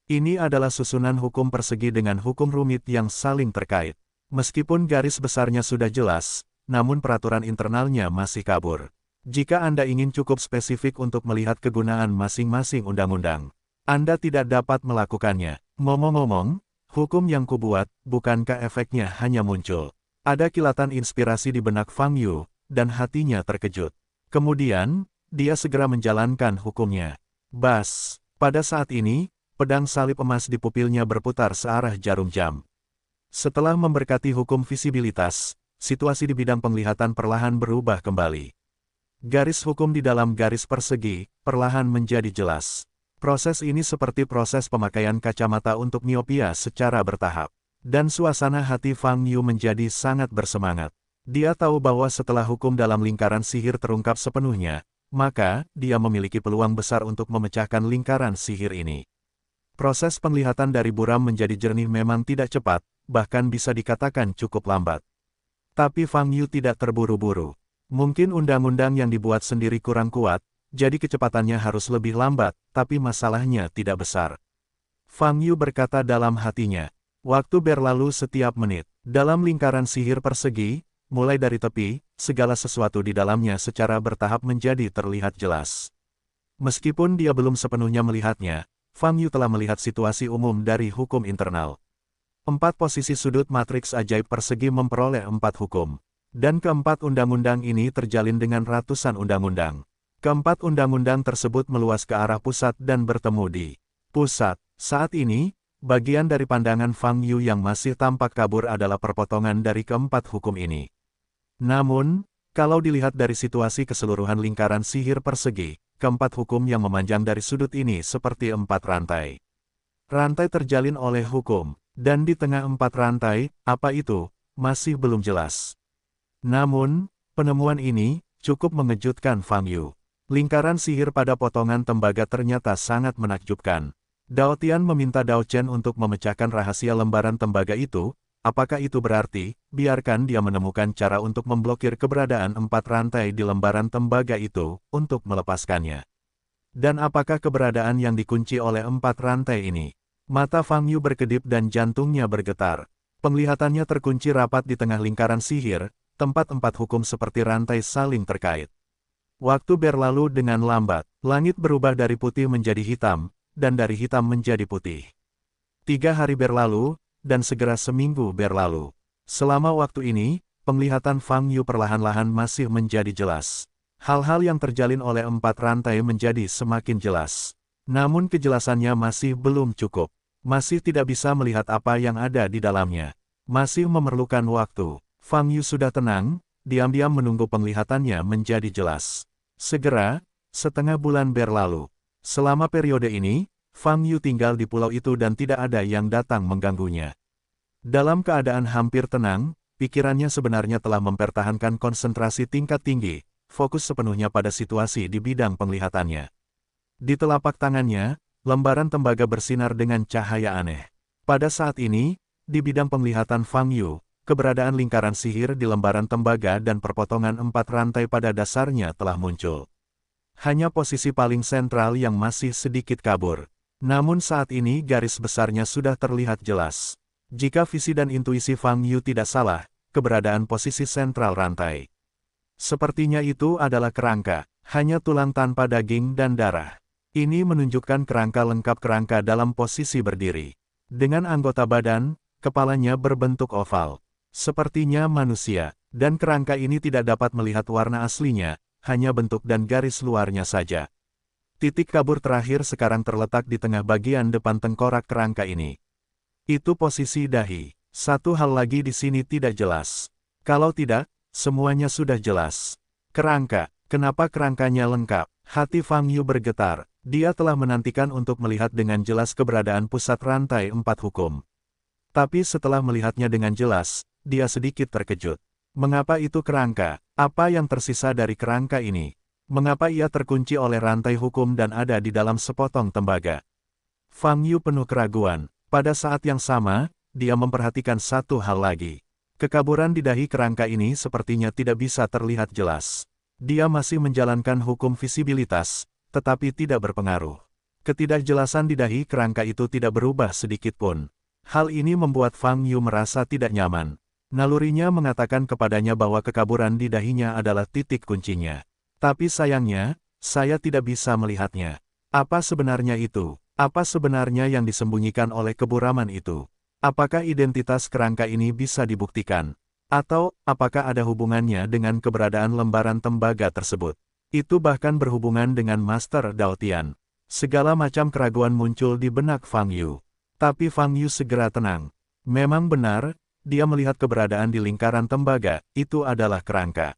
Ini adalah susunan hukum persegi dengan hukum rumit yang saling terkait. Meskipun garis besarnya sudah jelas, namun peraturan internalnya masih kabur. Jika Anda ingin cukup spesifik untuk melihat kegunaan masing-masing undang-undang, Anda tidak dapat melakukannya. Ngomong-ngomong, hukum yang kubuat, bukankah efeknya hanya muncul? Ada kilatan inspirasi di benak Fang Yu, dan hatinya terkejut. Kemudian, dia segera menjalankan hukumnya. Bas, pada saat ini, pedang salib emas di pupilnya berputar searah jarum jam. Setelah memberkati hukum visibilitas, situasi di bidang penglihatan perlahan berubah kembali. Garis hukum di dalam garis persegi, perlahan menjadi jelas. Proses ini seperti proses pemakaian kacamata untuk miopia secara bertahap. Dan suasana hati Fang Yu menjadi sangat bersemangat. Dia tahu bahwa setelah hukum dalam lingkaran sihir terungkap sepenuhnya, maka dia memiliki peluang besar untuk memecahkan lingkaran sihir ini. Proses penglihatan dari buram menjadi jernih memang tidak cepat, bahkan bisa dikatakan cukup lambat. Tapi Fang Yu tidak terburu-buru. Mungkin undang-undang yang dibuat sendiri kurang kuat, jadi kecepatannya harus lebih lambat, tapi masalahnya tidak besar. Fang Yu berkata dalam hatinya. Waktu berlalu setiap menit. Dalam lingkaran sihir persegi, mulai dari tepi, segala sesuatu di dalamnya secara bertahap menjadi terlihat jelas. Meskipun dia belum sepenuhnya melihatnya, Fang Yu telah melihat situasi umum dari hukum internal. 4 posisi sudut matriks ajaib persegi memperoleh 4 hukum. Dan keempat undang-undang ini terjalin dengan ratusan undang-undang. Keempat undang-undang tersebut meluas ke arah pusat dan bertemu di pusat. Saat ini, bagian dari pandangan Fang Yu yang masih tampak kabur adalah perpotongan dari keempat hukum ini. Namun, kalau dilihat dari situasi keseluruhan lingkaran sihir persegi, keempat hukum yang memanjang dari sudut ini seperti 4 rantai. Rantai terjalin oleh hukum, dan di tengah 4 rantai, apa itu, masih belum jelas. Namun, penemuan ini cukup mengejutkan Fang Yu. Lingkaran sihir pada potongan tembaga ternyata sangat menakjubkan. Dao Tian meminta Dao Chen untuk memecahkan rahasia lembaran tembaga itu. Apakah itu berarti, biarkan dia menemukan cara untuk memblokir keberadaan 4 rantai di lembaran tembaga itu, untuk melepaskannya? Dan apakah keberadaan yang dikunci oleh 4 rantai ini? Mata Fang Yu berkedip dan jantungnya bergetar. Penglihatannya terkunci rapat di tengah lingkaran sihir, tempat 4 hukum seperti rantai saling terkait. Waktu berlalu dengan lambat, langit berubah dari putih menjadi hitam, dan dari hitam menjadi putih. 3 hari berlalu, dan segera seminggu berlalu. Selama waktu ini, penglihatan Fang Yu perlahan-lahan masih menjadi jelas. Hal-hal yang terjalin oleh 4 rantai menjadi semakin jelas. Namun kejelasannya masih belum cukup. Masih tidak bisa melihat apa yang ada di dalamnya. Masih memerlukan waktu. Fang Yu sudah tenang, diam-diam menunggu penglihatannya menjadi jelas. Segera, setengah bulan berlalu. Selama periode ini, Fang Yu tinggal di pulau itu dan tidak ada yang datang mengganggunya. Dalam keadaan hampir tenang, pikirannya sebenarnya telah mempertahankan konsentrasi tingkat tinggi, fokus sepenuhnya pada situasi di bidang penglihatannya. Di telapak tangannya, lembaran tembaga bersinar dengan cahaya aneh. Pada saat ini, di bidang penglihatan Fang Yu, keberadaan lingkaran sihir di lembaran tembaga dan perpotongan 4 rantai pada dasarnya telah muncul. Hanya posisi paling sentral yang masih sedikit kabur. Namun saat ini garis besarnya sudah terlihat jelas. Jika visi dan intuisi Fang Yu tidak salah, keberadaan posisi sentral rantai. Sepertinya itu adalah kerangka, hanya tulang tanpa daging dan darah. Ini menunjukkan kerangka lengkap kerangka dalam posisi berdiri. Dengan anggota badan, kepalanya berbentuk oval. Sepertinya manusia, dan kerangka ini tidak dapat melihat warna aslinya, hanya bentuk dan garis luarnya saja. Titik kabur terakhir sekarang terletak di tengah bagian depan tengkorak kerangka ini. Itu posisi dahi. Satu hal lagi di sini tidak jelas. Kalau tidak, semuanya sudah jelas. Kerangka, kenapa kerangkanya lengkap? Hati Fang Yu bergetar. Dia telah menantikan untuk melihat dengan jelas keberadaan pusat rantai 4 hukum. Tapi setelah melihatnya dengan jelas, dia sedikit terkejut. Mengapa itu kerangka? Apa yang tersisa dari kerangka ini? Mengapa ia terkunci oleh rantai hukum dan ada di dalam sepotong tembaga? Fang Yu penuh keraguan. Pada saat yang sama, dia memperhatikan satu hal lagi. Kekaburan di dahi kerangka ini sepertinya tidak bisa terlihat jelas. Dia masih menjalankan hukum visibilitas, tetapi tidak berpengaruh. Ketidakjelasan di dahi kerangka itu tidak berubah sedikit pun. Hal ini membuat Fang Yu merasa tidak nyaman. Nalurinya mengatakan kepadanya bahwa kekaburan di dahinya adalah titik kuncinya. Tapi sayangnya, saya tidak bisa melihatnya. Apa sebenarnya itu? Apa sebenarnya yang disembunyikan oleh keburaman itu? Apakah identitas kerangka ini bisa dibuktikan? Atau, apakah ada hubungannya dengan keberadaan lembaran tembaga tersebut? Itu bahkan berhubungan dengan Master Dao Tian. Segala macam keraguan muncul di benak Fang Yu. Tapi Fang Yu segera tenang. Memang benar, dia melihat keberadaan di lingkaran tembaga, itu adalah kerangka.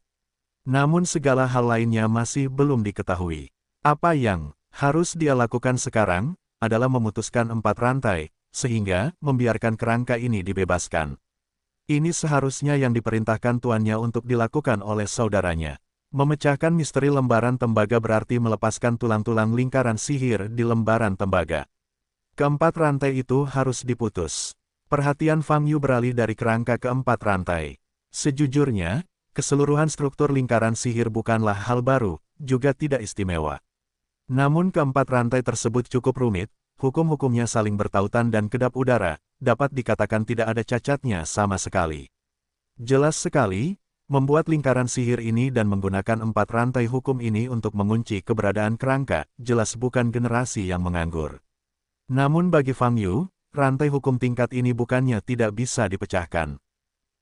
Namun segala hal lainnya masih belum diketahui. Apa yang harus dia lakukan sekarang, adalah memutuskan 4 rantai, sehingga membiarkan kerangka ini dibebaskan. Ini seharusnya yang diperintahkan tuannya untuk dilakukan oleh saudaranya. Memecahkan misteri lembaran tembaga berarti melepaskan tulang-tulang lingkaran sihir di lembaran tembaga. Keempat rantai itu harus diputus. Perhatian Fang Yu beralih dari kerangka ke 4 rantai. Sejujurnya, keseluruhan struktur lingkaran sihir bukanlah hal baru, juga tidak istimewa. Namun keempat rantai tersebut cukup rumit, hukum-hukumnya saling bertautan dan kedap udara, dapat dikatakan tidak ada cacatnya sama sekali. Jelas sekali, membuat lingkaran sihir ini dan menggunakan 4 rantai hukum ini untuk mengunci keberadaan kerangka, jelas bukan generasi yang menganggur. Namun bagi Fang Yu, rantai hukum tingkat ini bukannya tidak bisa dipecahkan.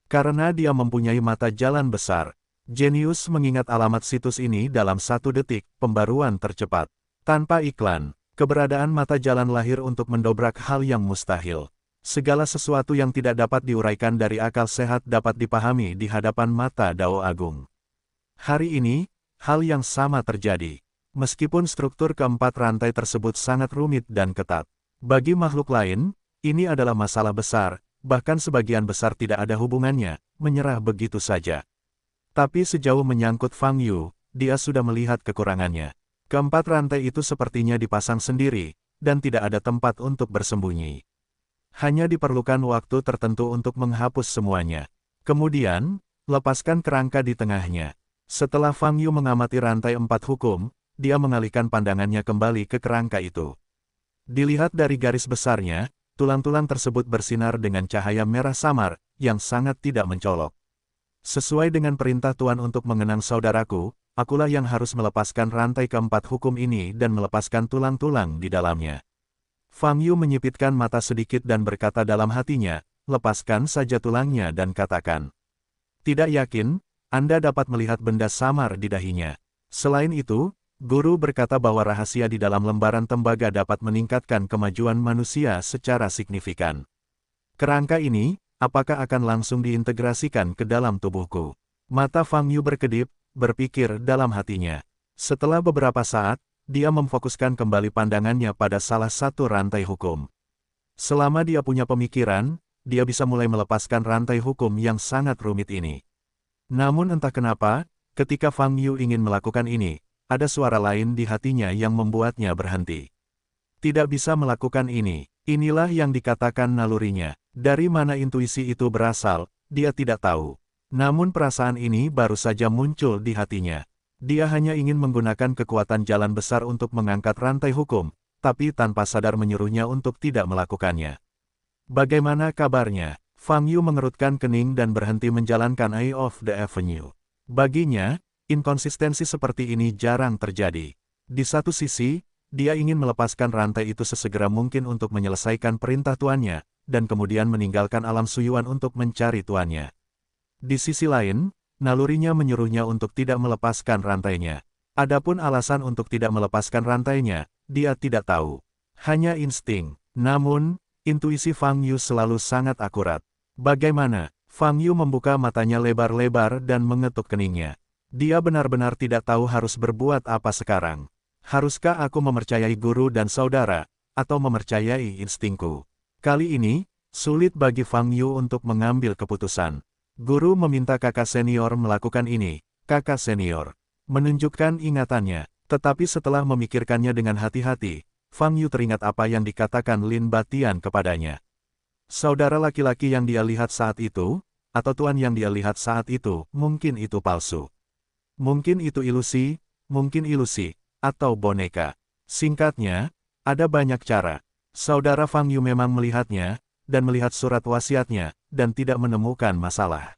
Karena dia mempunyai mata jalan besar, jenius mengingat alamat situs ini dalam 1 detik, pembaruan tercepat. Tanpa iklan, keberadaan mata jalan lahir untuk mendobrak hal yang mustahil. Segala sesuatu yang tidak dapat diuraikan dari akal sehat dapat dipahami di hadapan mata Dao Agung. Hari ini, hal yang sama terjadi. Meskipun struktur keempat rantai tersebut sangat rumit dan ketat. Bagi makhluk lain, ini adalah masalah besar, bahkan sebagian besar tidak ada hubungannya, menyerah begitu saja. Tapi sejauh menyangkut Fang Yu, dia sudah melihat kekurangannya. Keempat rantai itu sepertinya dipasang sendiri, dan tidak ada tempat untuk bersembunyi. Hanya diperlukan waktu tertentu untuk menghapus semuanya. Kemudian, lepaskan kerangka di tengahnya. Setelah Fang Yu mengamati rantai 4 hukum, dia mengalihkan pandangannya kembali ke kerangka itu. Dilihat dari garis besarnya, tulang-tulang tersebut bersinar dengan cahaya merah samar, yang sangat tidak mencolok. Sesuai dengan perintah Tuan untuk mengenang saudaraku, akulah yang harus melepaskan rantai keempat hukum ini dan melepaskan tulang-tulang di dalamnya. Fang Yu menyipitkan mata sedikit dan berkata dalam hatinya, lepaskan saja tulangnya dan katakan. Tidak yakin, Anda dapat melihat benda samar di dahinya. Selain itu, Guru berkata bahwa rahasia di dalam lembaran tembaga dapat meningkatkan kemajuan manusia secara signifikan. Kerangka ini, apakah akan langsung diintegrasikan ke dalam tubuhku? Mata Fang Yu berkedip, berpikir dalam hatinya. Setelah beberapa saat, dia memfokuskan kembali pandangannya pada salah satu rantai hukum. Selama dia punya pemikiran, dia bisa mulai melepaskan rantai hukum yang sangat rumit ini. Namun entah kenapa, Ketika Fang Yu ingin melakukan ini, ada suara lain di hatinya yang membuatnya berhenti. Tidak bisa melakukan ini. Inilah yang dikatakan nalurinya. Dari mana intuisi itu berasal, dia tidak tahu. Namun perasaan ini baru saja muncul di hatinya. Dia hanya ingin menggunakan kekuatan jalan besar untuk mengangkat rantai hukum, tapi tanpa sadar menyuruhnya untuk tidak melakukannya. Bagaimana kabarnya? Fang Yu mengerutkan kening dan berhenti menjalankan Eye of the Avenue. Baginya, inkonsistensi seperti ini jarang terjadi. Di satu sisi, dia ingin melepaskan rantai itu sesegera mungkin untuk menyelesaikan perintah tuannya, dan kemudian meninggalkan alam suyuan untuk mencari tuannya. Di sisi lain, nalurinya menyuruhnya untuk tidak melepaskan rantainya. Adapun alasan untuk tidak melepaskan rantainya, dia tidak tahu. Hanya insting. Namun, intuisi Fang Yu selalu sangat akurat. Bagaimana? Fang Yu membuka matanya lebar-lebar dan mengetuk keningnya. Dia benar-benar tidak tahu harus berbuat apa sekarang. Haruskah aku mempercayai guru dan saudara, atau mempercayai instingku? Kali ini, sulit bagi Fang Yu untuk mengambil keputusan. Guru meminta kakak senior melakukan ini. Kakak senior menunjukkan ingatannya, tetapi setelah memikirkannya dengan hati-hati, Fang Yu teringat apa yang dikatakan Lin Batian kepadanya. Saudara laki-laki yang dia lihat saat itu, atau tuan yang dia lihat saat itu, mungkin itu palsu. Mungkin itu ilusi, atau boneka. Singkatnya, ada banyak cara. Saudara Fang Yu memang melihatnya, dan melihat surat wasiatnya, dan tidak menemukan masalah.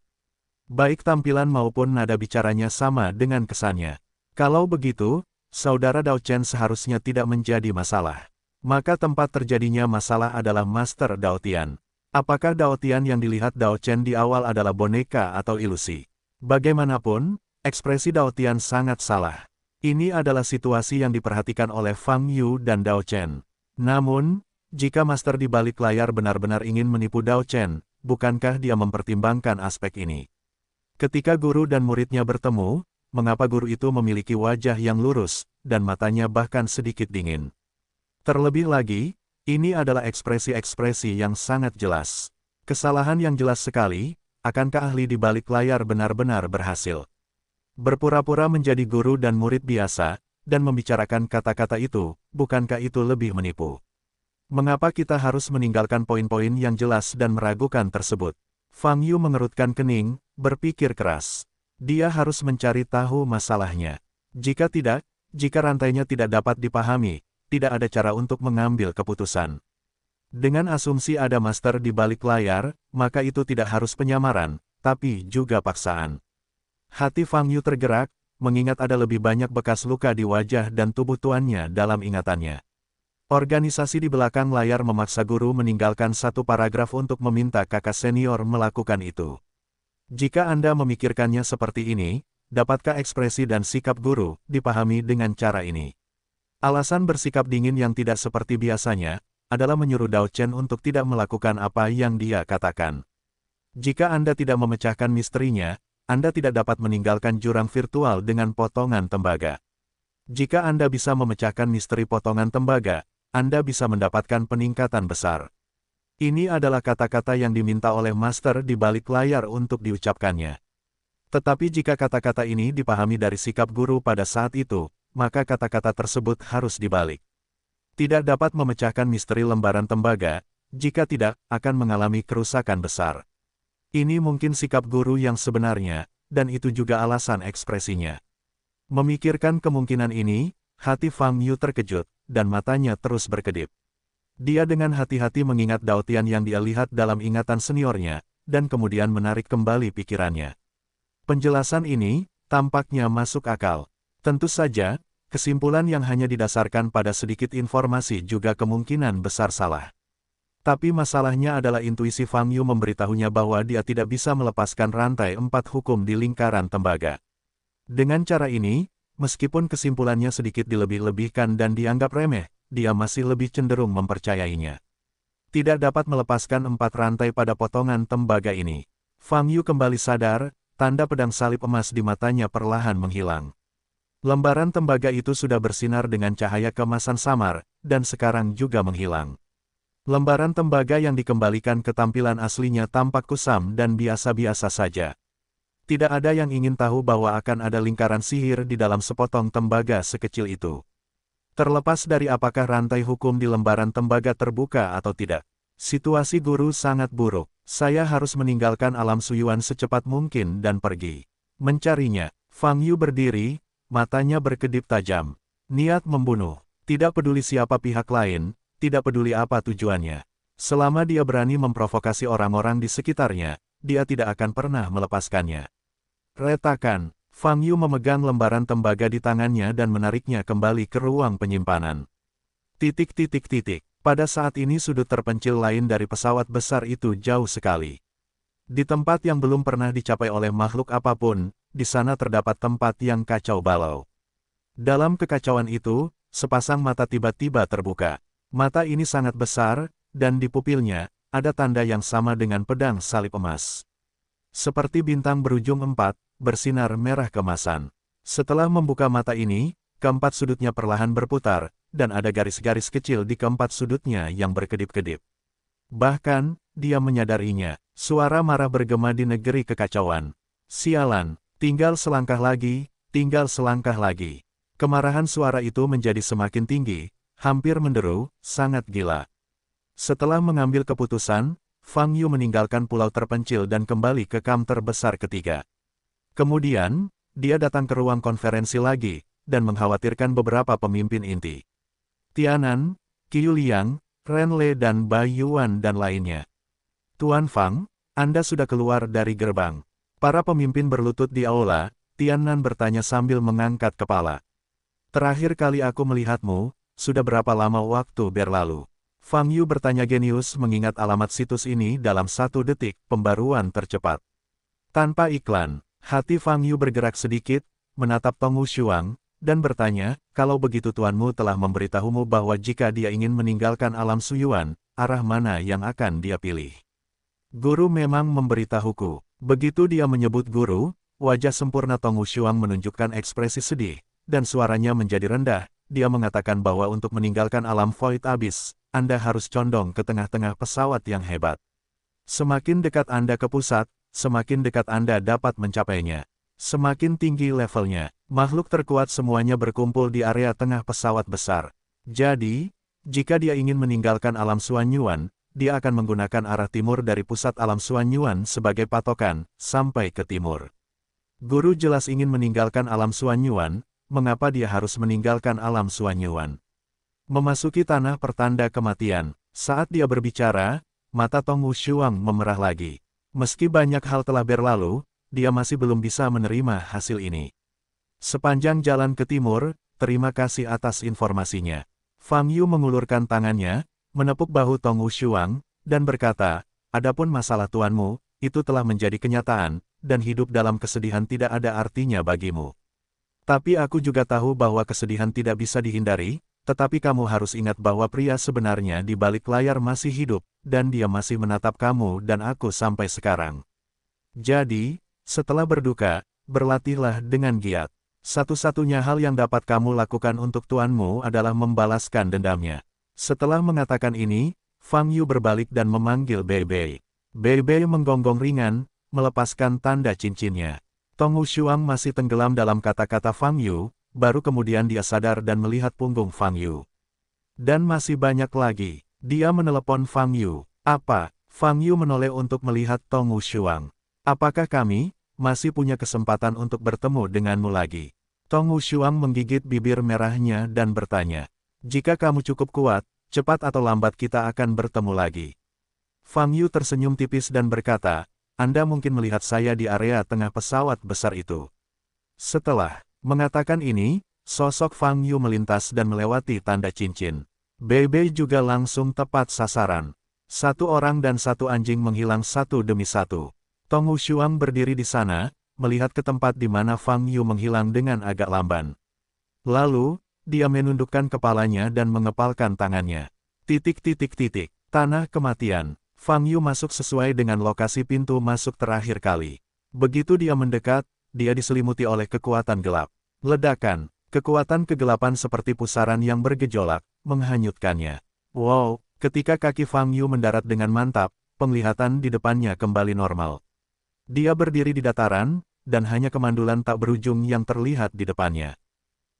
Baik tampilan maupun nada bicaranya sama dengan kesannya. Kalau begitu, saudara Dao Chen seharusnya tidak menjadi masalah. Maka tempat terjadinya masalah adalah Master Dao Tian. Apakah Dao Tian yang dilihat Dao Chen di awal adalah boneka atau ilusi? Bagaimanapun, ekspresi Dao Tian sangat salah. Ini adalah situasi yang diperhatikan oleh Fang Yu dan Dao Chen. Namun, jika Master di balik layar benar-benar ingin menipu Dao Chen, bukankah dia mempertimbangkan aspek ini? Ketika guru dan muridnya bertemu, mengapa guru itu memiliki wajah yang lurus, dan matanya bahkan sedikit dingin? Terlebih lagi, ini adalah ekspresi-ekspresi yang sangat jelas. Kesalahan yang jelas sekali, akankah ahli di balik layar benar-benar berhasil? Berpura-pura menjadi guru dan murid biasa, dan membicarakan kata-kata itu, bukankah itu lebih menipu? Mengapa kita harus meninggalkan poin-poin yang jelas dan meragukan tersebut? Fang Yu mengerutkan kening, berpikir keras. Dia harus mencari tahu masalahnya. Jika tidak, jika rantainya tidak dapat dipahami, tidak ada cara untuk mengambil keputusan. Dengan asumsi ada master di balik layar, maka itu tidak harus penyamaran, tapi juga paksaan. Hati Fang Yu tergerak, mengingat ada lebih banyak bekas luka di wajah dan tubuh tuannya dalam ingatannya. Organisasi di belakang layar memaksa guru meninggalkan satu paragraf untuk meminta kakak senior melakukan itu. Jika Anda memikirkannya seperti ini, dapatkah ekspresi dan sikap guru dipahami dengan cara ini? Alasan bersikap dingin yang tidak seperti biasanya, adalah menyuruh Dao Chen untuk tidak melakukan apa yang dia katakan. Jika Anda tidak memecahkan misterinya, Anda tidak dapat meninggalkan jurang virtual dengan potongan tembaga. Jika Anda bisa memecahkan misteri potongan tembaga, Anda bisa mendapatkan peningkatan besar. Ini adalah kata-kata yang diminta oleh master di balik layar untuk diucapkannya. Tetapi jika kata-kata ini dipahami dari sikap guru pada saat itu, maka kata-kata tersebut harus dibalik. Tidak dapat memecahkan misteri lembaran tembaga, jika tidak, akan mengalami kerusakan besar. Ini mungkin sikap guru yang sebenarnya, dan itu juga alasan ekspresinya. Memikirkan kemungkinan ini, hati Fang Yu terkejut, dan matanya terus berkedip. Dia dengan hati-hati mengingat Dao Tian yang dia lihat dalam ingatan seniornya, dan kemudian menarik kembali pikirannya. Penjelasan ini, tampaknya masuk akal. Tentu saja, kesimpulan yang hanya didasarkan pada sedikit informasi juga kemungkinan besar salah. Tapi masalahnya adalah intuisi Fang Yu memberitahunya bahwa dia tidak bisa melepaskan rantai 4 hukum di lingkaran tembaga. Dengan cara ini, meskipun kesimpulannya sedikit dilebih-lebihkan dan dianggap remeh, dia masih lebih cenderung mempercayainya. Tidak dapat melepaskan 4 rantai pada potongan tembaga ini. Fang Yu kembali sadar, tanda pedang salib emas di matanya perlahan menghilang. Lembaran tembaga itu sudah bersinar dengan cahaya keemasan samar, dan sekarang juga menghilang. Lembaran tembaga yang dikembalikan ke tampilan aslinya tampak kusam dan biasa-biasa saja. Tidak ada yang ingin tahu bahwa akan ada lingkaran sihir di dalam sepotong tembaga sekecil itu. Terlepas dari apakah rantai hukum di lembaran tembaga terbuka atau tidak. Situasi guru sangat buruk. Saya harus meninggalkan alam Suyuan secepat mungkin dan pergi. Mencarinya. Fang Yu berdiri, matanya berkedip tajam. Niat membunuh. Tidak peduli siapa pihak lain, tidak peduli apa tujuannya. Selama dia berani memprovokasi orang-orang di sekitarnya, dia tidak akan pernah melepaskannya. Retakan. Fang Yu memegang lembaran tembaga di tangannya dan menariknya kembali ke ruang penyimpanan. Pada saat ini sudut terpencil lain dari pesawat besar itu jauh sekali. Di tempat yang belum pernah dicapai oleh makhluk apapun, di sana terdapat tempat yang kacau balau. Dalam kekacauan itu, sepasang mata tiba-tiba terbuka. Mata ini sangat besar, dan di pupilnya, ada tanda yang sama dengan pedang salib emas. Seperti bintang berujung 4, bersinar merah kemasan. Setelah membuka mata ini, keempat sudutnya perlahan berputar, dan ada garis-garis kecil di keempat sudutnya yang berkedip-kedip. Bahkan, dia menyadarinya, suara marah bergema di negeri kekacauan. Sialan, tinggal selangkah lagi, tinggal selangkah lagi. Kemarahan suara itu menjadi semakin tinggi, hampir menderu, sangat gila. Setelah mengambil keputusan, Fang Yu meninggalkan pulau terpencil dan kembali ke kamp terbesar ketiga. Kemudian, dia datang ke ruang konferensi lagi, dan mengkhawatirkan beberapa pemimpin inti. Tianan, Qiu Liang, Ren Le dan Bai Yuan dan lainnya. Tuan Fang, Anda sudah keluar dari gerbang. Para pemimpin berlutut di aula, Tianan bertanya sambil mengangkat kepala. Terakhir kali aku melihatmu, sudah berapa lama waktu berlalu? Fang Yu bertanya jenius mengingat alamat situs ini dalam 1 detik pembaruan tercepat. Tanpa iklan, hati Fang Yu bergerak sedikit, menatap Tong Wushuang, dan bertanya, kalau begitu tuanmu telah memberitahumu bahwa jika dia ingin meninggalkan alam Suyuan, arah mana yang akan dia pilih? Guru memang memberitahuku. Begitu dia menyebut guru, wajah sempurna Tong Wushuang menunjukkan ekspresi sedih, dan suaranya menjadi rendah. Dia mengatakan bahwa untuk meninggalkan alam Void Abyss, Anda harus condong ke tengah-tengah pesawat yang hebat. Semakin dekat Anda ke pusat, semakin dekat Anda dapat mencapainya. Semakin tinggi levelnya, makhluk terkuat semuanya berkumpul di area tengah pesawat besar. Jadi, jika dia ingin meninggalkan alam Suanyuan, dia akan menggunakan arah timur dari pusat alam Suanyuan sebagai patokan, sampai ke timur. Guru jelas ingin meninggalkan alam Suanyuan, mengapa dia harus meninggalkan alam Suanyuan? Memasuki tanah pertanda kematian. Saat dia berbicara, mata Tong Wushuang memerah lagi. Meski banyak hal telah berlalu, dia masih belum bisa menerima hasil ini. Sepanjang jalan ke timur, terima kasih atas informasinya. Fang Yu mengulurkan tangannya, menepuk bahu Tong Wushuang, dan berkata, adapun masalah tuanmu, itu telah menjadi kenyataan, dan hidup dalam kesedihan tidak ada artinya bagimu. Tapi aku juga tahu bahwa kesedihan tidak bisa dihindari, tetapi kamu harus ingat bahwa pria sebenarnya di balik layar masih hidup, dan dia masih menatap kamu dan aku sampai sekarang. Jadi, setelah berduka, berlatihlah dengan giat. Satu-satunya hal yang dapat kamu lakukan untuk tuanmu adalah membalaskan dendamnya. Setelah mengatakan ini, Fang Yu berbalik dan memanggil Bei Bei. Bei Bei menggonggong ringan, melepaskan tanda cincinnya. Tong Wushuang masih tenggelam dalam kata-kata Fang Yu, baru kemudian dia sadar dan melihat punggung Fang Yu. Dan masih banyak lagi. Dia menelepon Fang Yu. Apa? Fang Yu menoleh untuk melihat Tong Wushuang. Apakah kami masih punya kesempatan untuk bertemu denganmu lagi? Tong Wushuang menggigit bibir merahnya dan bertanya. Jika kamu cukup kuat, cepat atau lambat kita akan bertemu lagi. Fang Yu tersenyum tipis dan berkata, Anda mungkin melihat saya di area tengah pesawat besar itu. Setelah mengatakan ini, sosok Fang Yu melintas dan melewati tanda cincin. Bei Bei juga langsung tepat sasaran. 1 orang dan 1 anjing menghilang satu demi satu. Tong Wushuang berdiri di sana, melihat ke tempat di mana Fang Yu menghilang dengan agak lamban. Lalu, dia menundukkan kepalanya dan mengepalkan tangannya. Tanah kematian. Fang Yu masuk sesuai dengan lokasi pintu masuk terakhir kali. Begitu dia mendekat, dia diselimuti oleh kekuatan gelap. Ledakan, kekuatan kegelapan seperti pusaran yang bergejolak, menghanyutkannya. Wow, ketika kaki Fang Yu mendarat dengan mantap, penglihatan di depannya kembali normal. Dia berdiri di dataran, dan hanya kemandulan tak berujung yang terlihat di depannya.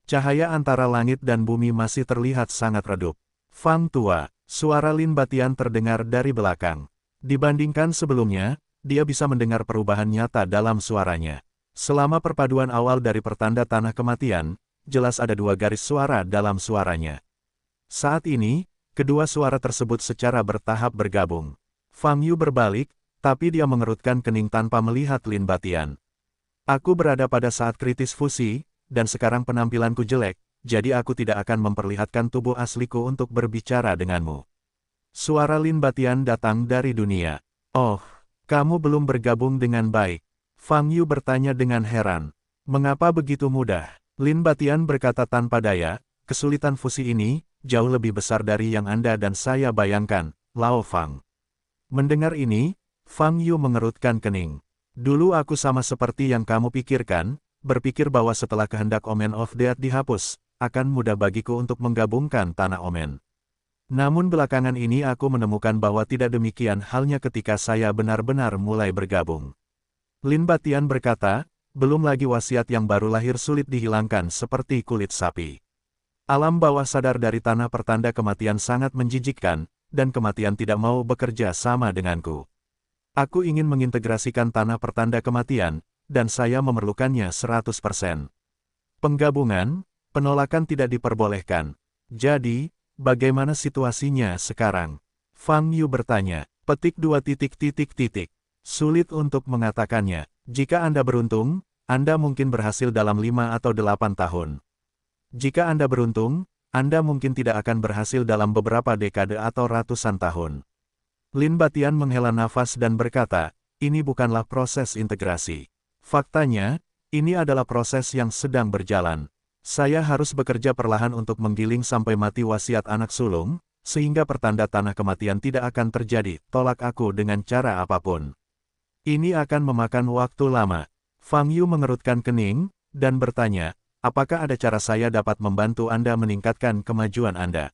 Cahaya antara langit dan bumi masih terlihat sangat redup. Fang tua, suara Lin Batian terdengar dari belakang. Dibandingkan sebelumnya, dia bisa mendengar perubahan nyata dalam suaranya. Selama perpaduan awal dari pertanda tanah kematian, jelas ada dua garis suara dalam suaranya. Saat ini, kedua suara tersebut secara bertahap bergabung. Fang Yu berbalik, tapi dia mengerutkan kening tanpa melihat Lin Batian. Aku berada pada saat kritis fusi, dan sekarang penampilanku jelek, jadi aku tidak akan memperlihatkan tubuh asliku untuk berbicara denganmu. Suara Lin Batian datang dari dunia. Oh, kamu belum bergabung dengan baik. Fang Yu bertanya dengan heran. Mengapa begitu mudah? Lin Batian berkata tanpa daya, kesulitan fusi ini, jauh lebih besar dari yang Anda dan saya bayangkan, Lao Fang. Mendengar ini, Fang Yu mengerutkan kening. Dulu aku sama seperti yang kamu pikirkan, berpikir bahwa setelah kehendak Omen of Death dihapus, akan mudah bagiku untuk menggabungkan tanah Omen. Namun belakangan ini aku menemukan bahwa tidak demikian halnya ketika saya benar-benar mulai bergabung. Lin Batian berkata, belum lagi wasiat yang baru lahir sulit dihilangkan seperti kulit sapi. Alam bawah sadar dari tanah pertanda kematian sangat menjijikkan, dan kematian tidak mau bekerja sama denganku. Aku ingin mengintegrasikan tanah pertanda kematian, dan saya memerlukannya 100%. Penggabungan, penolakan tidak diperbolehkan. Jadi, bagaimana situasinya sekarang? Fang Yu bertanya, petik 2 titik. Sulit untuk mengatakannya. Jika Anda beruntung, Anda mungkin berhasil dalam 5 atau 8 tahun. Jika Anda beruntung, Anda mungkin tidak akan berhasil dalam beberapa dekade atau ratusan tahun. Lin Batian menghela nafas dan berkata, ini bukanlah proses integrasi. Faktanya, ini adalah proses yang sedang berjalan. Saya harus bekerja perlahan untuk menggiling sampai mati wasiat anak sulung, sehingga pertanda tanah kematian tidak akan terjadi, tolak aku dengan cara apapun. Ini akan memakan waktu lama. Fang Yu mengerutkan kening, dan bertanya, apakah ada cara saya dapat membantu Anda meningkatkan kemajuan Anda?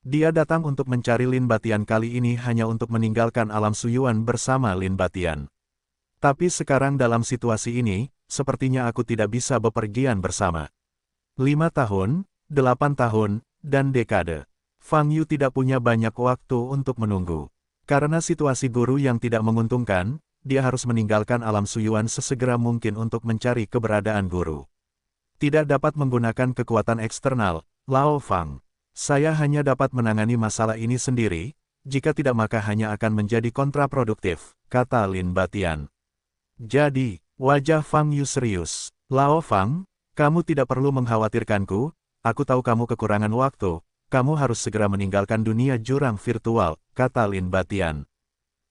Dia datang untuk mencari Lin Batian kali ini hanya untuk meninggalkan alam suyuan bersama Lin Batian. Tapi sekarang dalam situasi ini, sepertinya aku tidak bisa bepergian bersama. 5 tahun, 8 tahun, dan dekade. Fang Yu tidak punya banyak waktu untuk menunggu. Karena situasi guru yang tidak menguntungkan, dia harus meninggalkan alam suyuan sesegera mungkin untuk mencari keberadaan guru. Tidak dapat menggunakan kekuatan eksternal, Lao Fang. Saya hanya dapat menangani masalah ini sendiri, jika tidak maka hanya akan menjadi kontraproduktif, kata Lin Batian. Jadi, wajah Fang Yu serius. Lao Fang, kamu tidak perlu mengkhawatirkanku, aku tahu kamu kekurangan waktu, kamu harus segera meninggalkan dunia jurang virtual, kata Lin Batian.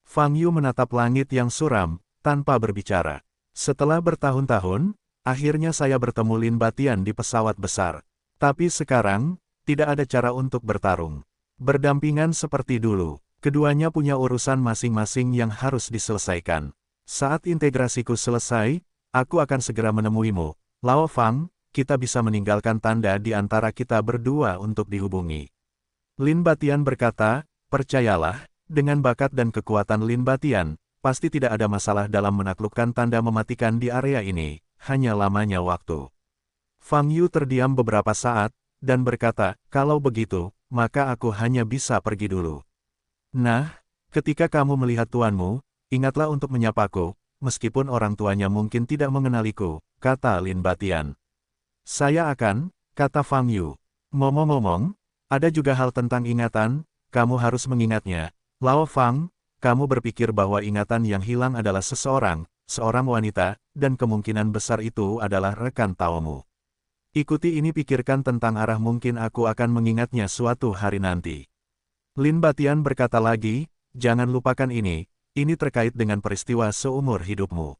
Fang Yu menatap langit yang suram, tanpa berbicara. Setelah bertahun-tahun, akhirnya saya bertemu Lin Batian di pesawat besar. Tapi sekarang, tidak ada cara untuk bertarung. Berdampingan seperti dulu, keduanya punya urusan masing-masing yang harus diselesaikan. Saat integrasiku selesai, aku akan segera menemuimu. Lao Fang, kita bisa meninggalkan tanda di antara kita berdua untuk dihubungi. Lin Batian berkata, percayalah, dengan bakat dan kekuatan Lin Batian, pasti tidak ada masalah dalam menaklukkan tanda mematikan di area ini, hanya lamanya waktu. Fang Yu terdiam beberapa saat, dan berkata, kalau begitu, maka aku hanya bisa pergi dulu. Nah, ketika kamu melihat tuanmu, ingatlah untuk menyapaku, meskipun orang tuanya mungkin tidak mengenaliku, kata Lin Batian. Saya akan, kata Fang Yu. Ngomong-ngomong, ada juga hal tentang ingatan, kamu harus mengingatnya. Lao Fang, kamu berpikir bahwa ingatan yang hilang adalah seorang wanita, dan kemungkinan besar itu adalah rekan tawamu. Ikuti ini, pikirkan tentang arah mungkin aku akan mengingatnya suatu hari nanti. Lin Batian berkata lagi, jangan lupakan ini terkait dengan peristiwa seumur hidupmu.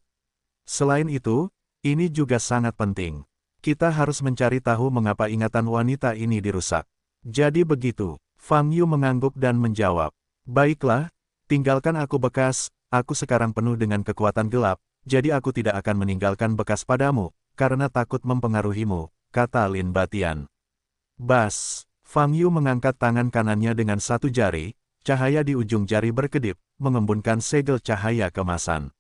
Selain itu, ini juga sangat penting. Kita harus mencari tahu mengapa ingatan wanita ini dirusak. Jadi begitu, Fang Yu mengangguk dan menjawab. Baiklah, tinggalkan aku bekas, aku sekarang penuh dengan kekuatan gelap, jadi aku tidak akan meninggalkan bekas padamu, karena takut mempengaruhimu, kata Lin Batian. Bas, Fang Yu mengangkat tangan kanannya dengan satu jari, cahaya di ujung jari berkedip, mengembunkan segel cahaya kemasan.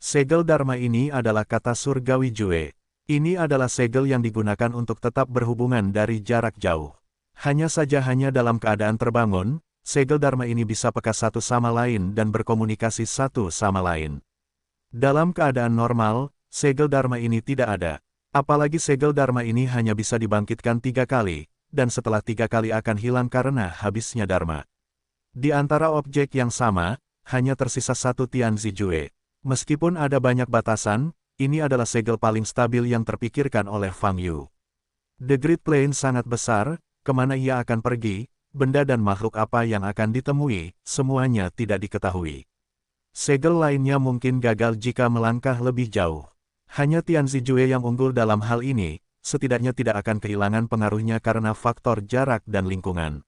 Segel Dharma ini adalah kata surgawi Jue. Ini adalah segel yang digunakan untuk tetap berhubungan dari jarak jauh. Hanya saja hanya dalam keadaan terbangun, segel Dharma ini bisa peka satu sama lain dan berkomunikasi satu sama lain. Dalam keadaan normal, segel Dharma ini tidak ada. Apalagi segel Dharma ini hanya bisa dibangkitkan 3 kali, dan setelah 3 kali akan hilang karena habisnya Dharma. Di antara objek yang sama, hanya tersisa satu Tianzi Jue. Meskipun ada banyak batasan, ini adalah segel paling stabil yang terpikirkan oleh Fang Yu. The Great Plain sangat besar, kemana ia akan pergi, benda dan makhluk apa yang akan ditemui, semuanya tidak diketahui. Segel lainnya mungkin gagal jika melangkah lebih jauh. Hanya Tianzi Jue yang unggul dalam hal ini, setidaknya tidak akan kehilangan pengaruhnya karena faktor jarak dan lingkungan.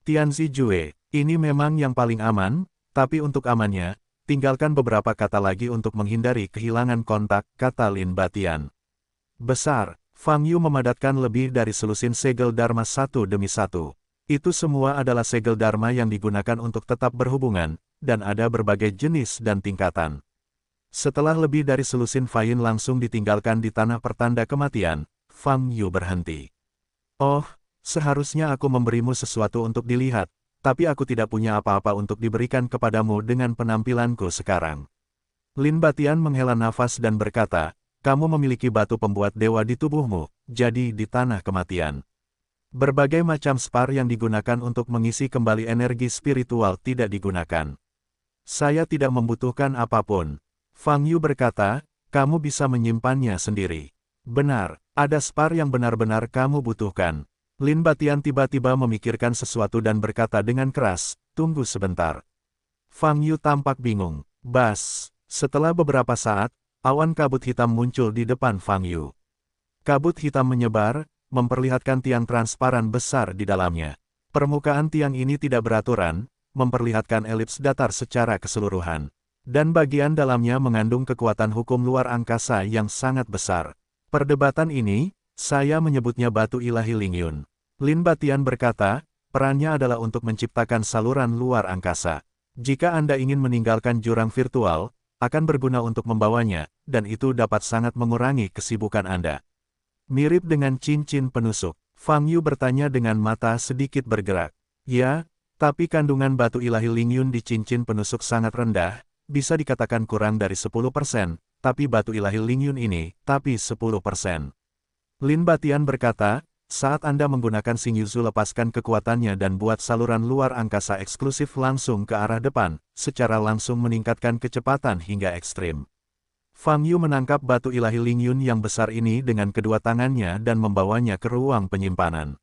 Tianzi Jue, ini memang yang paling aman, tapi untuk amannya, tinggalkan beberapa kata lagi untuk menghindari kehilangan kontak, kata Lin Batian. Besar, Fang Yu memadatkan lebih dari selusin segel Dharma satu demi satu. Itu semua adalah segel Dharma yang digunakan untuk tetap berhubungan, dan ada berbagai jenis dan tingkatan. Setelah lebih dari selusin Fain langsung ditinggalkan di tanah pertanda kematian, Fang Yu berhenti. Oh, seharusnya aku memberimu sesuatu untuk dilihat, tapi aku tidak punya apa-apa untuk diberikan kepadamu dengan penampilanku sekarang. Lin Batian menghela nafas dan berkata, kamu memiliki batu pembuat dewa di tubuhmu, jadi di tanah kematian. Berbagai macam spar yang digunakan untuk mengisi kembali energi spiritual tidak digunakan. Saya tidak membutuhkan apapun. Fang Yu berkata, kamu bisa menyimpannya sendiri. Benar, ada spar yang benar-benar kamu butuhkan. Lin Batian tiba-tiba memikirkan sesuatu dan berkata dengan keras, tunggu sebentar. Fang Yu tampak bingung. Bas, setelah beberapa saat, awan kabut hitam muncul di depan Fang Yu. Kabut hitam menyebar, memperlihatkan tiang transparan besar di dalamnya. Permukaan tiang ini tidak beraturan, memperlihatkan elips datar secara keseluruhan. Dan bagian dalamnya mengandung kekuatan hukum luar angkasa yang sangat besar. Perdebatan ini, saya menyebutnya batu ilahi Lingyun. Lin Batian berkata, perannya adalah untuk menciptakan saluran luar angkasa. Jika Anda ingin meninggalkan jurang virtual, akan berguna untuk membawanya, dan itu dapat sangat mengurangi kesibukan Anda. Mirip dengan cincin penusuk, Fang Yu bertanya dengan mata sedikit bergerak. Ya, tapi kandungan batu ilahi Lingyun di cincin penusuk sangat rendah, bisa dikatakan kurang dari 10%, tapi batu ilahi Lingyun ini, tapi 10%. Lin Batian berkata, saat Anda menggunakan Xingyu lepaskan kekuatannya dan buat saluran luar angkasa eksklusif langsung ke arah depan, secara langsung meningkatkan kecepatan hingga ekstrim. Fang Yu menangkap batu ilahi Lingyun yang besar ini dengan kedua tangannya dan membawanya ke ruang penyimpanan.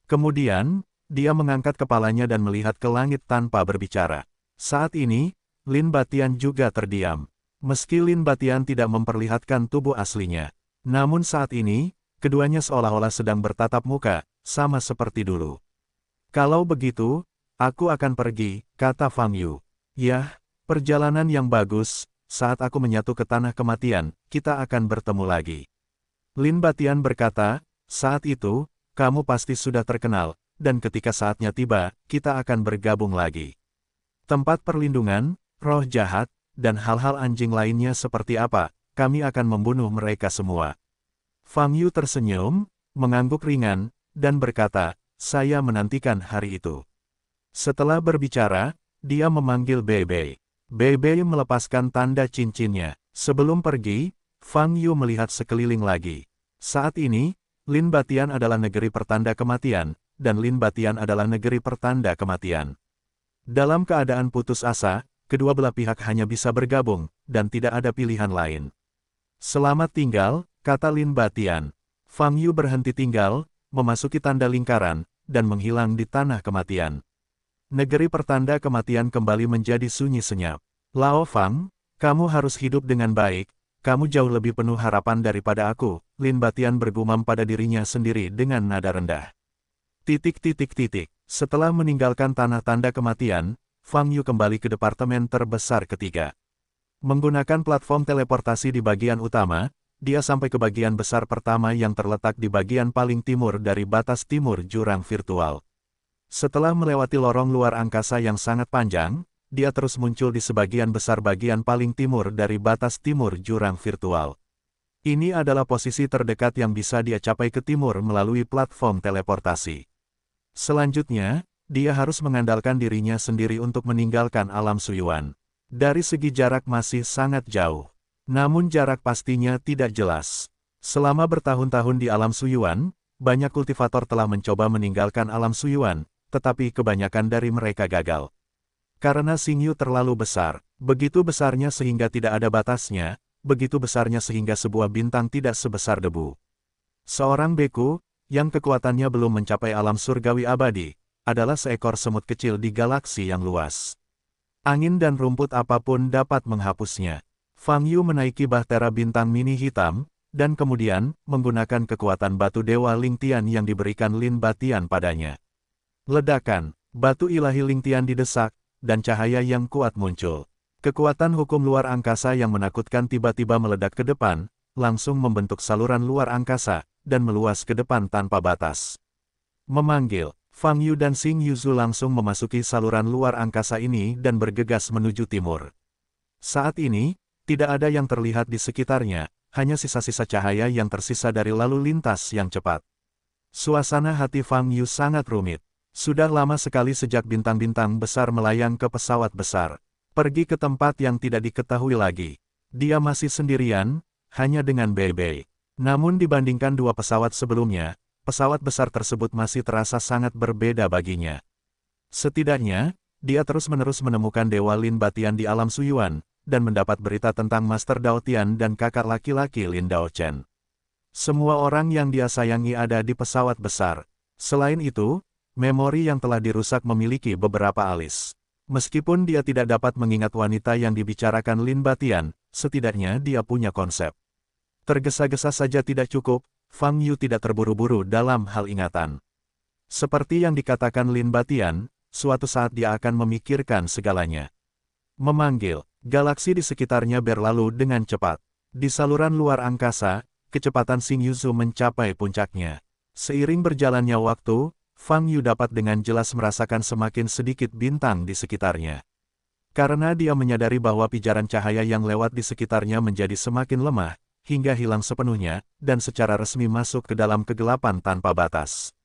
Kemudian, dia mengangkat kepalanya dan melihat ke langit tanpa berbicara. Saat ini, Lin Batian juga terdiam. Meski Lin Batian tidak memperlihatkan tubuh aslinya. Namun saat ini, keduanya seolah-olah sedang bertatap muka, sama seperti dulu. Kalau begitu, aku akan pergi, kata Fang Yu. Yah, perjalanan yang bagus, saat aku menyatu ke tanah kematian, kita akan bertemu lagi. Lin Batian berkata, saat itu, kamu pasti sudah terkenal, dan ketika saatnya tiba, kita akan bergabung lagi. Tempat perlindungan, roh jahat, dan hal-hal anjing lainnya seperti apa, kami akan membunuh mereka semua. Fang Yu tersenyum, mengangguk ringan, dan berkata, saya menantikan hari itu. Setelah berbicara, dia memanggil Bei. Bei melepaskan tanda cincinnya. Sebelum pergi, Fang Yu melihat sekeliling lagi. Saat ini, Lin Batian adalah negeri pertanda kematian, dan Lin Batian adalah negeri pertanda kematian. Dalam keadaan putus asa, kedua belah pihak hanya bisa bergabung, dan tidak ada pilihan lain. Selamat tinggal, kata Lin Batian. Fang Yu berhenti tinggal, memasuki tanda lingkaran, dan menghilang di tanah kematian. Negeri pertanda kematian kembali menjadi sunyi senyap. Lao Fang, kamu harus hidup dengan baik, kamu jauh lebih penuh harapan daripada aku, Lin Batian bergumam pada dirinya sendiri dengan nada rendah. Setelah meninggalkan tanah tanda kematian, Fang Yu kembali ke departemen terbesar ketiga. Menggunakan platform teleportasi di bagian utama, dia sampai ke bagian besar pertama yang terletak di bagian paling timur dari batas timur jurang virtual. Setelah melewati lorong luar angkasa yang sangat panjang, dia terus muncul di sebagian besar bagian paling timur dari batas timur jurang virtual. Ini adalah posisi terdekat yang bisa dia capai ke timur melalui platform teleportasi. Selanjutnya, dia harus mengandalkan dirinya sendiri untuk meninggalkan alam Suyuan. Dari segi jarak masih sangat jauh. Namun jarak pastinya tidak jelas. Selama bertahun-tahun di alam Suyuan, banyak kultivator telah mencoba meninggalkan alam Suyuan, tetapi kebanyakan dari mereka gagal. Karena Xingyu terlalu besar, begitu besarnya sehingga tidak ada batasnya, begitu besarnya sehingga sebuah bintang tidak sebesar debu. Seorang beku, yang kekuatannya belum mencapai alam surgawi abadi, adalah seekor semut kecil di galaksi yang luas. Angin dan rumput apapun dapat menghapusnya. Fang Yu menaiki bahtera bintang mini hitam, dan kemudian, menggunakan kekuatan batu dewa Lingtian yang diberikan Lin Batian padanya. Ledakan, batu ilahi Lingtian didesak, dan cahaya yang kuat muncul. Kekuatan hukum luar angkasa yang menakutkan tiba-tiba meledak ke depan, langsung membentuk saluran luar angkasa, dan meluas ke depan tanpa batas. Memanggil, Fang Yu dan Xing Yuzu langsung memasuki saluran luar angkasa ini dan bergegas menuju timur. Saat ini, tidak ada yang terlihat di sekitarnya, hanya sisa-sisa cahaya yang tersisa dari lalu lintas yang cepat. Suasana hati Fang Yu sangat rumit. Sudah lama sekali sejak bintang-bintang besar melayang ke pesawat besar. Pergi ke tempat yang tidak diketahui lagi. Dia masih sendirian, hanya dengan Bei. Namun dibandingkan dua pesawat sebelumnya, pesawat besar tersebut masih terasa sangat berbeda baginya. Setidaknya, dia terus-menerus menemukan Dewa Lin Batian di alam Suyuan, dan mendapat berita tentang Master Dao Tian dan kakak laki-laki Lin Dao Chen. Semua orang yang dia sayangi ada di pesawat besar. Selain itu, memori yang telah dirusak memiliki beberapa alis. Meskipun dia tidak dapat mengingat wanita yang dibicarakan Lin Batian, setidaknya dia punya konsep. Tergesa-gesa saja tidak cukup, Fang Yu tidak terburu-buru dalam hal ingatan. Seperti yang dikatakan Lin Batian, suatu saat dia akan memikirkan segalanya. Memanggil, galaksi di sekitarnya berlalu dengan cepat. Di saluran luar angkasa, kecepatan Xing Yuzu mencapai puncaknya. Seiring berjalannya waktu, Fang Yu dapat dengan jelas merasakan semakin sedikit bintang di sekitarnya. Karena dia menyadari bahwa pijaran cahaya yang lewat di sekitarnya menjadi semakin lemah, hingga hilang sepenuhnya, dan secara resmi masuk ke dalam kegelapan tanpa batas.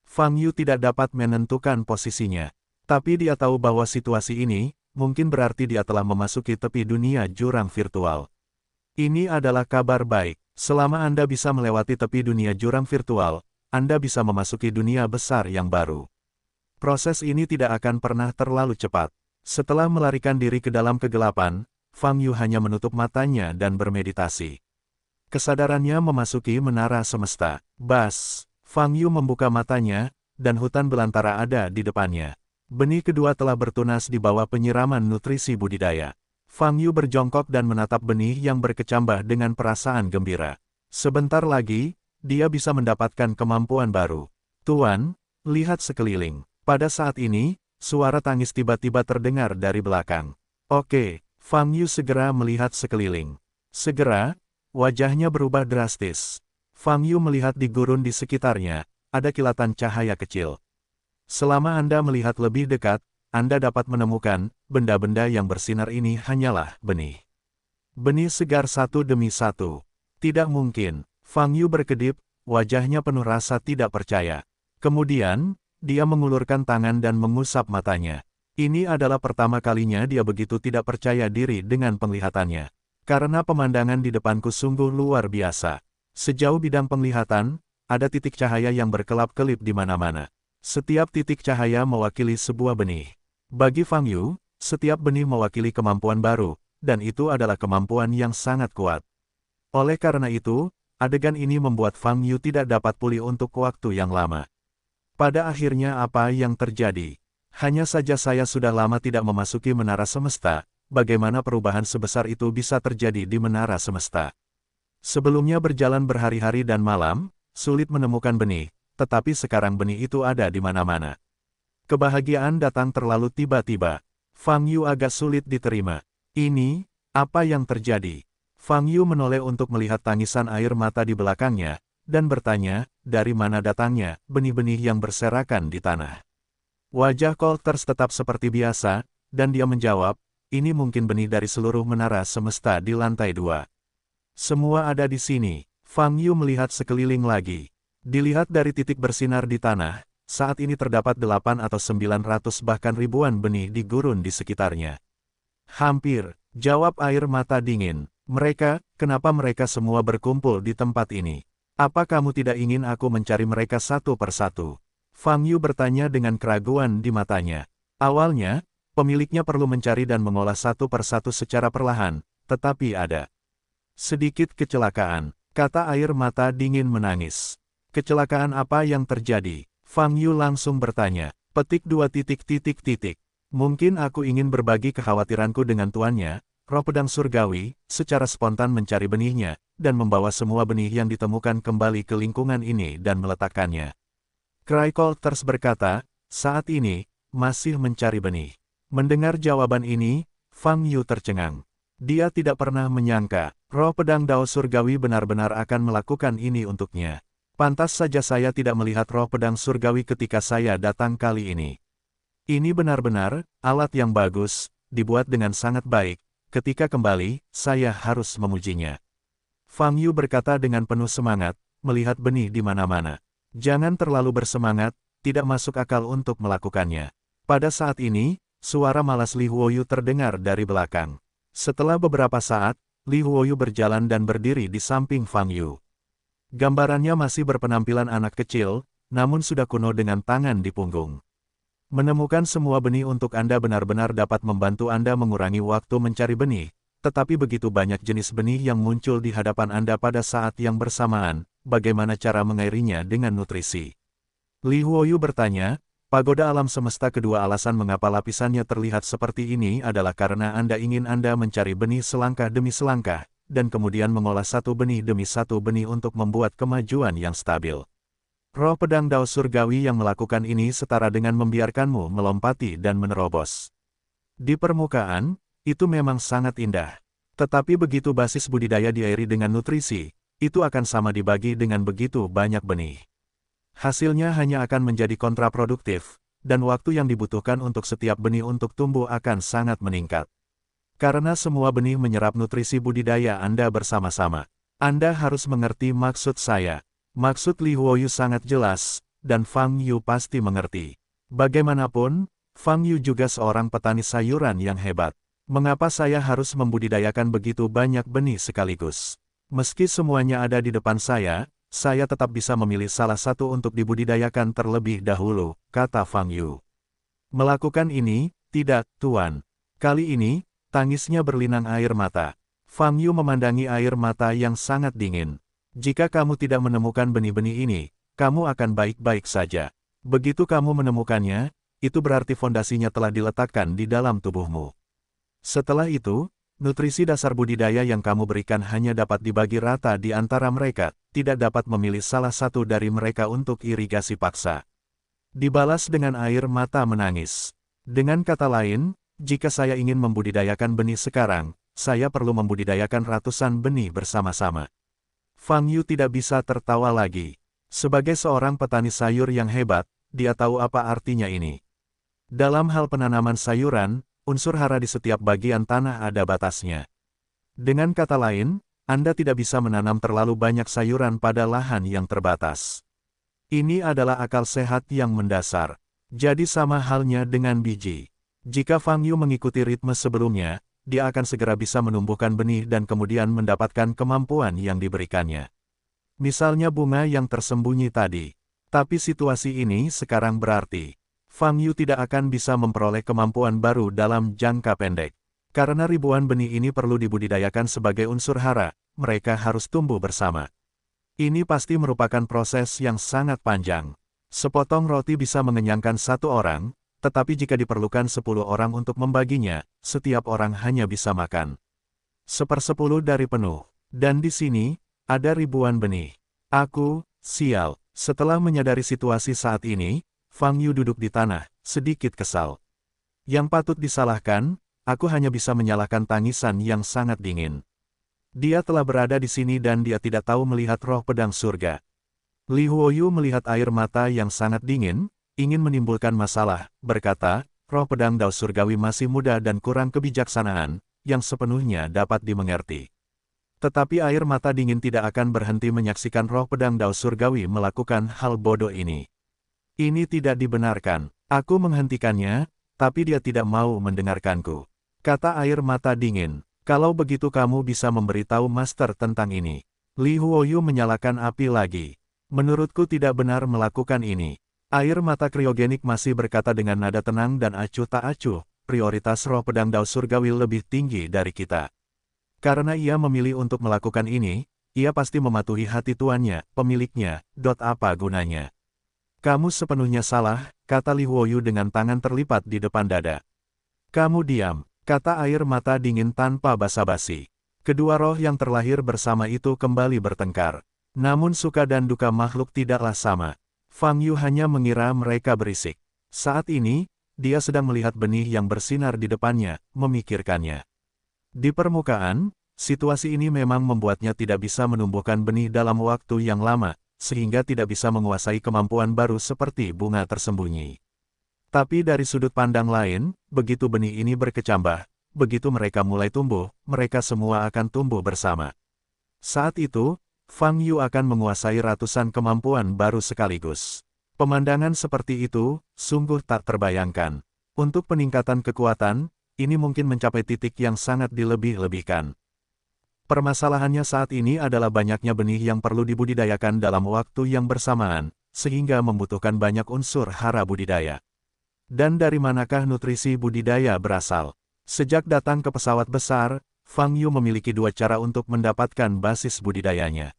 Fang Yu tidak dapat menentukan posisinya, tapi dia tahu bahwa situasi ini, mungkin berarti dia telah memasuki tepi dunia jurang virtual. Ini adalah kabar baik, selama Anda bisa melewati tepi dunia jurang virtual, Anda bisa memasuki dunia besar yang baru. Proses ini tidak akan pernah terlalu cepat. Setelah melarikan diri ke dalam kegelapan, Fang Yu hanya menutup matanya dan bermeditasi. Kesadarannya memasuki menara semesta. Bas, Fang Yu membuka matanya, dan hutan belantara ada di depannya. Benih kedua telah bertunas di bawah penyiraman nutrisi budidaya. Fang Yu berjongkok dan menatap benih yang berkecambah dengan perasaan gembira. Sebentar lagi, dia bisa mendapatkan kemampuan baru. Tuan, lihat sekeliling. Pada saat ini, suara tangis tiba-tiba terdengar dari belakang. Oke, Fang Yu segera melihat sekeliling. Segera, wajahnya berubah drastis. Fang Yu melihat di gurun di sekitarnya, ada kilatan cahaya kecil. Selama Anda melihat lebih dekat, Anda dapat menemukan, benda-benda yang bersinar ini hanyalah benih. Benih segar satu demi satu. Tidak mungkin. Fang Yu berkedip, wajahnya penuh rasa tidak percaya. Kemudian, dia mengulurkan tangan dan mengusap matanya. Ini adalah pertama kalinya dia begitu tidak percaya diri dengan penglihatannya. Karena pemandangan di depanku sungguh luar biasa. Sejauh bidang penglihatan, ada titik cahaya yang berkelap-kelip di mana-mana. Setiap titik cahaya mewakili sebuah benih. Bagi Fang Yu, setiap benih mewakili kemampuan baru, dan itu adalah kemampuan yang sangat kuat. Oleh karena itu, adegan ini membuat Fang Yu tidak dapat pulih untuk waktu yang lama. Pada akhirnya apa yang terjadi? Hanya saja saya sudah lama tidak memasuki menara semesta, bagaimana perubahan sebesar itu bisa terjadi di menara semesta? Sebelumnya berjalan berhari-hari dan malam, sulit menemukan benih, tetapi sekarang benih itu ada di mana-mana. Kebahagiaan datang terlalu tiba-tiba. Fang Yu agak sulit diterima. Ini, apa yang terjadi? Fang Yu menoleh untuk melihat tangisan air mata di belakangnya, dan bertanya, dari mana datangnya benih-benih yang berserakan di tanah. Wajah Colters tetap seperti biasa, dan dia menjawab, ini mungkin benih dari seluruh menara semesta di lantai 2. Semua ada di sini. Fang Yu melihat sekeliling lagi. Dilihat dari titik bersinar di tanah, saat ini terdapat 8 atau 900 bahkan ribuan benih di gurun di sekitarnya. Hampir, jawab air mata dingin. Kenapa mereka semua berkumpul di tempat ini? Apa kamu tidak ingin aku mencari mereka satu persatu? Fang Yu bertanya dengan keraguan di matanya. Awalnya, pemiliknya perlu mencari dan mengolah satu persatu secara perlahan, tetapi ada sedikit kecelakaan, kata air mata dingin menangis. Kecelakaan apa yang terjadi? Fang Yu langsung bertanya. Petik 2. Mungkin aku ingin berbagi kekhawatiranku dengan tuannya, roh pedang surgawi, secara spontan mencari benihnya, dan membawa semua benih yang ditemukan kembali ke lingkungan ini dan meletakkannya. Crycolters berkata, saat ini, masih mencari benih. Mendengar jawaban ini, Fang Yu tercengang. Dia tidak pernah menyangka, roh pedang Dao surgawi benar-benar akan melakukan ini untuknya. Pantas saja saya tidak melihat roh pedang surgawi ketika saya datang kali ini. Ini benar-benar alat yang bagus, dibuat dengan sangat baik. Ketika kembali, saya harus memujinya. Fang Yu berkata dengan penuh semangat, melihat benih di mana-mana. Jangan terlalu bersemangat, tidak masuk akal untuk melakukannya. Pada saat ini, suara malas Li Huoyu terdengar dari belakang. Setelah beberapa saat, Li Huoyu berjalan dan berdiri di samping Fang Yu. Gambarannya masih berpenampilan anak kecil, namun sudah kuno dengan tangan di punggung. Menemukan semua benih untuk Anda benar-benar dapat membantu Anda mengurangi waktu mencari benih, tetapi begitu banyak jenis benih yang muncul di hadapan Anda pada saat yang bersamaan, bagaimana cara mengairinya dengan nutrisi? Li Huoyu bertanya, pagoda alam semesta kedua alasan mengapa lapisannya terlihat seperti ini adalah karena Anda ingin Anda mencari benih selangkah demi selangkah, dan kemudian mengolah satu benih demi satu benih untuk membuat kemajuan yang stabil. Roh pedang Dao surgawi yang melakukan ini setara dengan membiarkanmu melompati dan menerobos. Di permukaan, itu memang sangat indah. Tetapi begitu basis budidaya diairi dengan nutrisi, itu akan sama dibagi dengan begitu banyak benih. Hasilnya hanya akan menjadi kontraproduktif, dan waktu yang dibutuhkan untuk setiap benih untuk tumbuh akan sangat meningkat. Karena semua benih menyerap nutrisi budidaya Anda bersama-sama. Anda harus mengerti maksud saya. Maksud Li Huoyu sangat jelas, dan Fang Yu pasti mengerti. Bagaimanapun, Fang Yu juga seorang petani sayuran yang hebat. Mengapa saya harus membudidayakan begitu banyak benih sekaligus? Meski semuanya ada di depan saya tetap bisa memilih salah satu untuk dibudidayakan terlebih dahulu, kata Fang Yu. Melakukan ini, tidak, Tuan. Kali ini, tangisnya berlinang air mata. Fang Yu memandangi air mata yang sangat dingin. Jika kamu tidak menemukan benih-benih ini, kamu akan baik-baik saja. Begitu kamu menemukannya, itu berarti fondasinya telah diletakkan di dalam tubuhmu. Setelah itu, nutrisi dasar budidaya yang kamu berikan hanya dapat dibagi rata di antara mereka, tidak dapat memilih salah satu dari mereka untuk irigasi paksa. Dibalas dengan air mata menangis. Dengan kata lain, jika saya ingin membudidayakan benih sekarang, saya perlu membudidayakan ratusan benih bersama-sama. Fang Yu tidak bisa tertawa lagi. Sebagai seorang petani sayur yang hebat, dia tahu apa artinya ini. Dalam hal penanaman sayuran, unsur hara di setiap bagian tanah ada batasnya. Dengan kata lain, Anda tidak bisa menanam terlalu banyak sayuran pada lahan yang terbatas. Ini adalah akal sehat yang mendasar. Jadi sama halnya dengan biji. Jika Fang Yu mengikuti ritme sebelumnya, dia akan segera bisa menumbuhkan benih dan kemudian mendapatkan kemampuan yang diberikannya. Misalnya bunga yang tersembunyi tadi. Tapi situasi ini sekarang berarti Fang Yu tidak akan bisa memperoleh kemampuan baru dalam jangka pendek. Karena ribuan benih ini perlu dibudidayakan sebagai unsur hara, mereka harus tumbuh bersama. Ini pasti merupakan proses yang sangat panjang. Sepotong roti bisa mengenyangkan satu orang, tetapi jika diperlukan 10 orang untuk membaginya, setiap orang hanya bisa makan 1/10 dari penuh. Dan di sini, ada ribuan benih. Sial. Setelah menyadari situasi saat ini, Fang Yu duduk di tanah, sedikit kesal. Yang patut disalahkan, aku hanya bisa menyalahkan tangisan yang sangat dingin. Dia telah berada di sini dan dia tidak tahu melihat roh pedang surga. Li Huoyu melihat air mata yang sangat dingin, ingin menimbulkan masalah, berkata, roh pedang Dao Surgawi masih muda dan kurang kebijaksanaan, yang sepenuhnya dapat dimengerti. Tetapi air mata dingin tidak akan berhenti menyaksikan roh pedang Dao Surgawi melakukan hal bodoh ini. Ini tidak dibenarkan. Aku menghentikannya, tapi dia tidak mau mendengarkanku. Kata air mata dingin. Kalau begitu kamu bisa memberitahu Master tentang ini. Li Huoyu menyalakan api lagi. Menurutku tidak benar melakukan ini. Air mata kriogenik masih berkata dengan nada tenang dan acuh tak acuh, prioritas roh pedang Dao Surgawi lebih tinggi dari kita. Karena ia memilih untuk melakukan ini, ia pasti mematuhi hati tuannya, pemiliknya, apa gunanya. Kamu sepenuhnya salah, kata Li Huoyu dengan tangan terlipat di depan dada. Kamu diam. Kata air mata dingin tanpa basa-basi. Kedua roh yang terlahir bersama itu kembali bertengkar. Namun suka dan duka makhluk tidaklah sama. Fang Yu hanya mengira mereka berisik. Saat ini, dia sedang melihat benih yang bersinar di depannya, memikirkannya. Di permukaan, situasi ini memang membuatnya tidak bisa menumbuhkan benih dalam waktu yang lama, sehingga tidak bisa menguasai kemampuan baru seperti bunga tersembunyi. Tapi dari sudut pandang lain, begitu benih ini berkecambah, begitu mereka mulai tumbuh, mereka semua akan tumbuh bersama. Saat itu, Fang Yu akan menguasai ratusan kemampuan baru sekaligus. Pemandangan seperti itu, sungguh tak terbayangkan. Untuk peningkatan kekuatan, ini mungkin mencapai titik yang sangat dilebih-lebihkan. Permasalahannya saat ini adalah banyaknya benih yang perlu dibudidayakan dalam waktu yang bersamaan, sehingga membutuhkan banyak unsur hara budidaya. Dan dari manakah nutrisi budidaya berasal? Sejak datang ke pesawat besar, Fang Yu memiliki dua cara untuk mendapatkan basis budidayanya.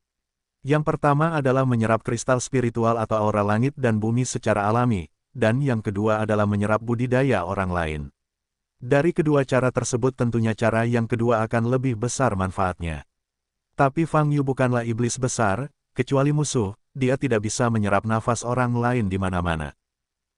Yang pertama adalah menyerap kristal spiritual atau aura langit dan bumi secara alami, dan yang kedua adalah menyerap budidaya orang lain. Dari kedua cara tersebut tentunya cara yang kedua akan lebih besar manfaatnya. Tapi Fang Yu bukanlah iblis besar, kecuali musuh, dia tidak bisa menyerap nafas orang lain di mana-mana.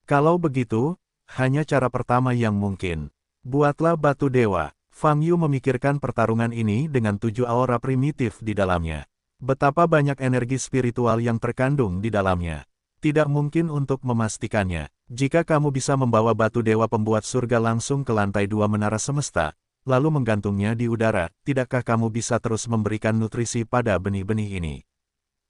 Kalau begitu, hanya cara pertama yang mungkin. Buatlah batu dewa. Fang Yu memikirkan pertarungan ini dengan 7 aura primitif di dalamnya. Betapa banyak energi spiritual yang terkandung di dalamnya. Tidak mungkin untuk memastikannya. Jika kamu bisa membawa batu dewa pembuat surga langsung ke lantai 2 menara semesta, lalu menggantungnya di udara, tidakkah kamu bisa terus memberikan nutrisi pada benih-benih ini?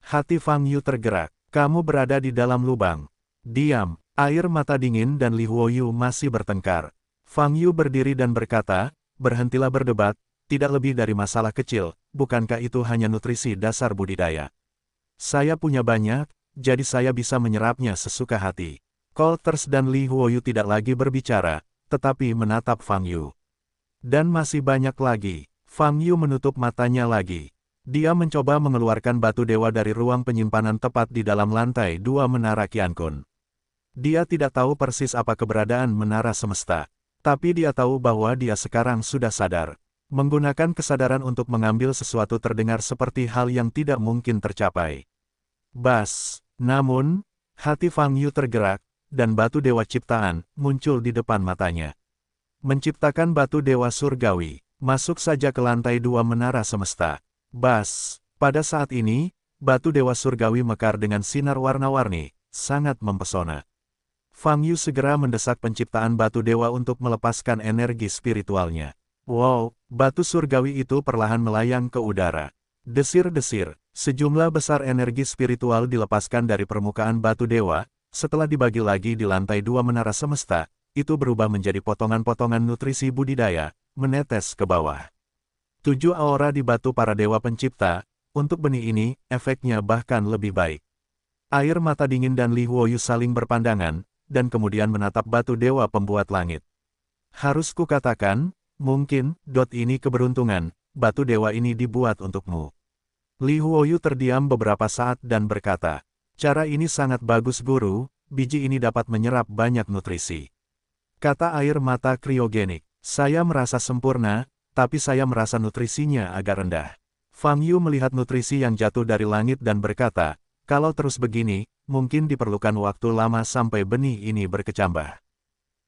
Hati Fang Yu tergerak. Kamu berada di dalam lubang. Diam. Air mata dingin dan Li Huoyu masih bertengkar. Fang Yu berdiri dan berkata, berhentilah berdebat, tidak lebih dari masalah kecil, bukankah itu hanya nutrisi dasar budidaya? Saya punya banyak, jadi saya bisa menyerapnya sesuka hati. Colters dan Li Huoyu tidak lagi berbicara, tetapi menatap Fang Yu. Dan masih banyak lagi. Fang Yu menutup matanya lagi. Dia mencoba mengeluarkan batu dewa dari ruang penyimpanan tepat di dalam lantai 2 menara Qiankun. Dia tidak tahu persis apa keberadaan menara semesta. Tapi dia tahu bahwa dia sekarang sudah sadar. Menggunakan kesadaran untuk mengambil sesuatu terdengar seperti hal yang tidak mungkin tercapai. Bas. Namun, hati Fang Yu tergerak, dan batu dewa ciptaan muncul di depan matanya. Menciptakan batu dewa surgawi, masuk saja ke lantai 2 menara semesta. Bas. Pada saat ini, batu dewa surgawi mekar dengan sinar warna-warni, sangat mempesona. Fang Yu segera mendesak penciptaan batu dewa untuk melepaskan energi spiritualnya. Wow, batu surgawi itu perlahan melayang ke udara. Desir-desir, sejumlah besar energi spiritual dilepaskan dari permukaan batu dewa, setelah dibagi lagi di lantai 2 menara semesta, itu berubah menjadi potongan-potongan nutrisi budidaya, menetes ke bawah. 7 aura di batu para dewa pencipta, untuk benih ini, efeknya bahkan lebih baik. Air mata dingin dan Li Huoyu saling berpandangan, dan kemudian menatap batu dewa pembuat langit. Harus kukatakan, mungkin, ini keberuntungan, batu dewa ini dibuat untukmu. Li Huoyu terdiam beberapa saat dan berkata, cara ini sangat bagus guru, biji ini dapat menyerap banyak nutrisi. Kata air mata kriogenik, saya merasa sempurna, tapi saya merasa nutrisinya agak rendah. Fang Yu melihat nutrisi yang jatuh dari langit dan berkata, kalau terus begini, mungkin diperlukan waktu lama sampai benih ini berkecambah.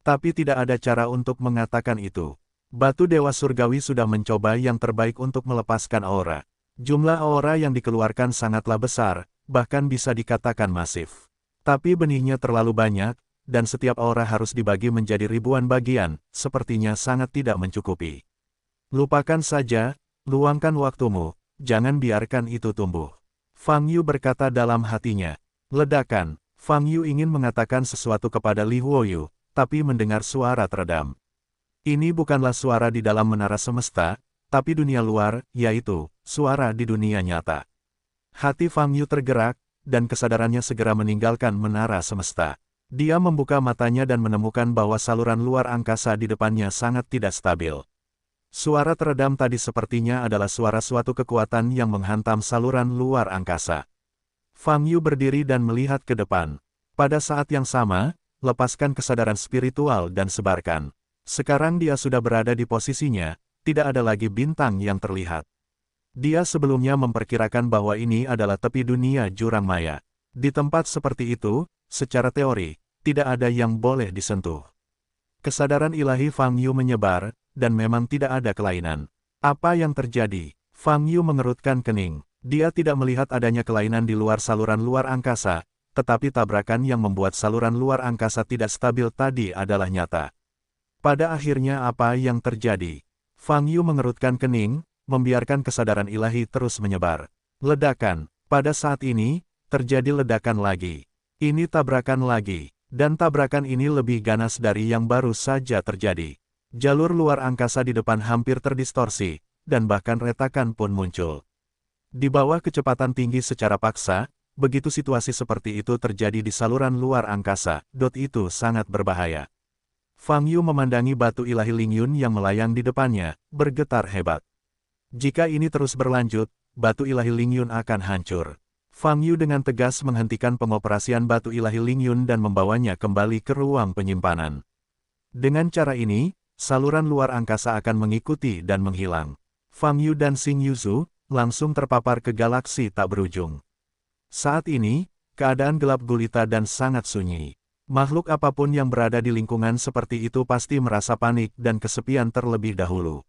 Tapi tidak ada cara untuk mengatakan itu. Batu dewa surgawi sudah mencoba yang terbaik untuk melepaskan aura. Jumlah aura yang dikeluarkan sangatlah besar, bahkan bisa dikatakan masif. Tapi benihnya terlalu banyak, dan setiap aura harus dibagi menjadi ribuan bagian, sepertinya sangat tidak mencukupi. Lupakan saja, luangkan waktumu, jangan biarkan itu tumbuh. Fang Yu berkata dalam hatinya. Ledakan, Fang Yu ingin mengatakan sesuatu kepada Li Huoyu, tapi mendengar suara teredam. Ini bukanlah suara di dalam menara semesta, tapi dunia luar, yaitu suara di dunia nyata. Hati Fang Yu tergerak, dan kesadarannya segera meninggalkan menara semesta. Dia membuka matanya dan menemukan bahwa saluran luar angkasa di depannya sangat tidak stabil. Suara teredam tadi sepertinya adalah suara suatu kekuatan yang menghantam saluran luar angkasa. Fang Yu berdiri dan melihat ke depan. Pada saat yang sama, lepaskan kesadaran spiritual dan sebarkan. Sekarang dia sudah berada di posisinya, tidak ada lagi bintang yang terlihat. Dia sebelumnya memperkirakan bahwa ini adalah tepi dunia jurang maya. Di tempat seperti itu, secara teori, tidak ada yang boleh disentuh. Kesadaran ilahi Fang Yu menyebar, dan memang tidak ada kelainan. Apa yang terjadi? Fang Yu mengerutkan kening. Dia tidak melihat adanya kelainan di luar saluran luar angkasa, tetapi tabrakan yang membuat saluran luar angkasa tidak stabil tadi adalah nyata. Pada akhirnya apa yang terjadi? Fang Yu mengerutkan kening, membiarkan kesadaran ilahi terus menyebar. Ledakan. Pada saat ini, terjadi ledakan lagi. Ini tabrakan lagi. Dan tabrakan ini lebih ganas dari yang baru saja terjadi. Jalur luar angkasa di depan hampir terdistorsi, dan bahkan retakan pun muncul. Di bawah kecepatan tinggi secara paksa, begitu situasi seperti itu terjadi di saluran luar angkasa, itu sangat berbahaya. Fang Yu memandangi batu ilahi Lingyun yang melayang di depannya, bergetar hebat. Jika ini terus berlanjut, batu ilahi Lingyun akan hancur. Fang Yu dengan tegas menghentikan pengoperasian batu ilahi Lingyun dan membawanya kembali ke ruang penyimpanan. Dengan cara ini, saluran luar angkasa akan mengikuti dan menghilang. Fang Yu dan Xing Yuzu langsung terpapar ke galaksi tak berujung. Saat ini, keadaan gelap gulita dan sangat sunyi. Makhluk apapun yang berada di lingkungan seperti itu pasti merasa panik dan kesepian terlebih dahulu.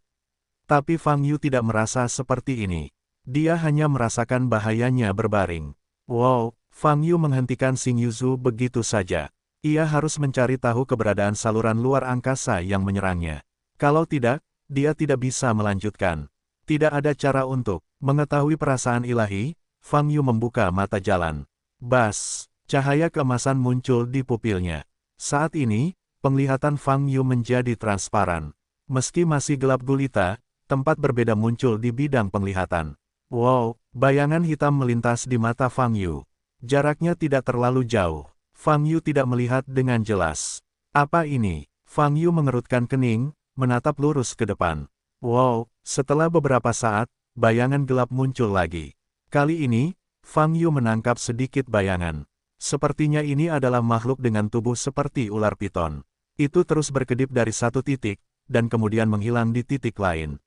Tapi Fang Yu tidak merasa seperti ini. Dia hanya merasakan bahayanya berbaring. Wow, Fang Yu menghentikan Xing Yuzu begitu saja. Ia harus mencari tahu keberadaan saluran luar angkasa yang menyerangnya. Kalau tidak, dia tidak bisa melanjutkan. Tidak ada cara untuk mengetahui perasaan ilahi. Fang Yu membuka mata jalan. Bas, cahaya keemasan muncul di pupilnya. Saat ini, penglihatan Fang Yu menjadi transparan. Meski masih gelap gulita, tempat berbeda muncul di bidang penglihatan. Wow, bayangan hitam melintas di mata Fang Yu. Jaraknya tidak terlalu jauh. Fang Yu tidak melihat dengan jelas. Apa ini? Fang Yu mengerutkan kening, menatap lurus ke depan. Wow, setelah beberapa saat, bayangan gelap muncul lagi. Kali ini, Fang Yu menangkap sedikit bayangan. Sepertinya ini adalah makhluk dengan tubuh seperti ular piton. Itu terus berkedip dari satu titik, dan kemudian menghilang di titik lain.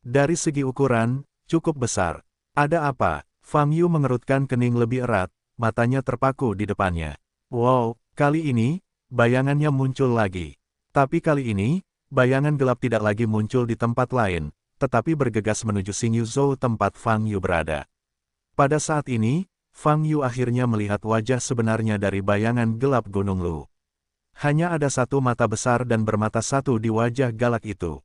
Dari segi ukuran, cukup besar. Ada apa? Fang Yu mengerutkan kening lebih erat, matanya terpaku di depannya. Wow, kali ini, bayangannya muncul lagi. Tapi kali ini, bayangan gelap tidak lagi muncul di tempat lain, tetapi bergegas menuju Xing Yuzhou tempat Fang Yu berada. Pada saat ini, Fang Yu akhirnya melihat wajah sebenarnya dari bayangan gelap Gunung Lu. Hanya ada satu mata besar dan bermata satu di wajah galak itu.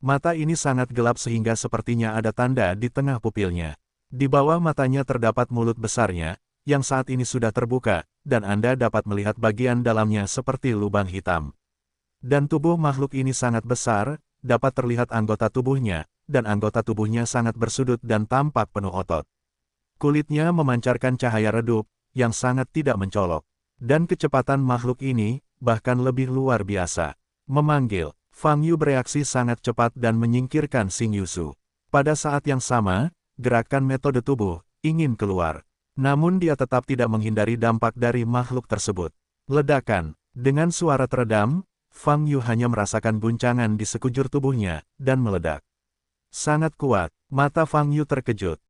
Mata ini sangat gelap sehingga sepertinya ada tanda di tengah pupilnya. Di bawah matanya terdapat mulut besarnya, yang saat ini sudah terbuka, dan Anda dapat melihat bagian dalamnya seperti lubang hitam. Dan tubuh makhluk ini sangat besar, dapat terlihat anggota tubuhnya, dan anggota tubuhnya sangat bersudut dan tampak penuh otot. Kulitnya memancarkan cahaya redup, yang sangat tidak mencolok. Dan kecepatan makhluk ini, bahkan lebih luar biasa. Memanggil, Fang Yu bereaksi sangat cepat dan menyingkirkan Xing Yuzu. Pada saat yang sama, gerakan metode tubuh, ingin keluar. Namun dia tetap tidak menghindari dampak dari makhluk tersebut. Ledakan, dengan suara teredam, Fang Yu hanya merasakan guncangan di sekujur tubuhnya, dan meledak. Sangat kuat, mata Fang Yu terkejut.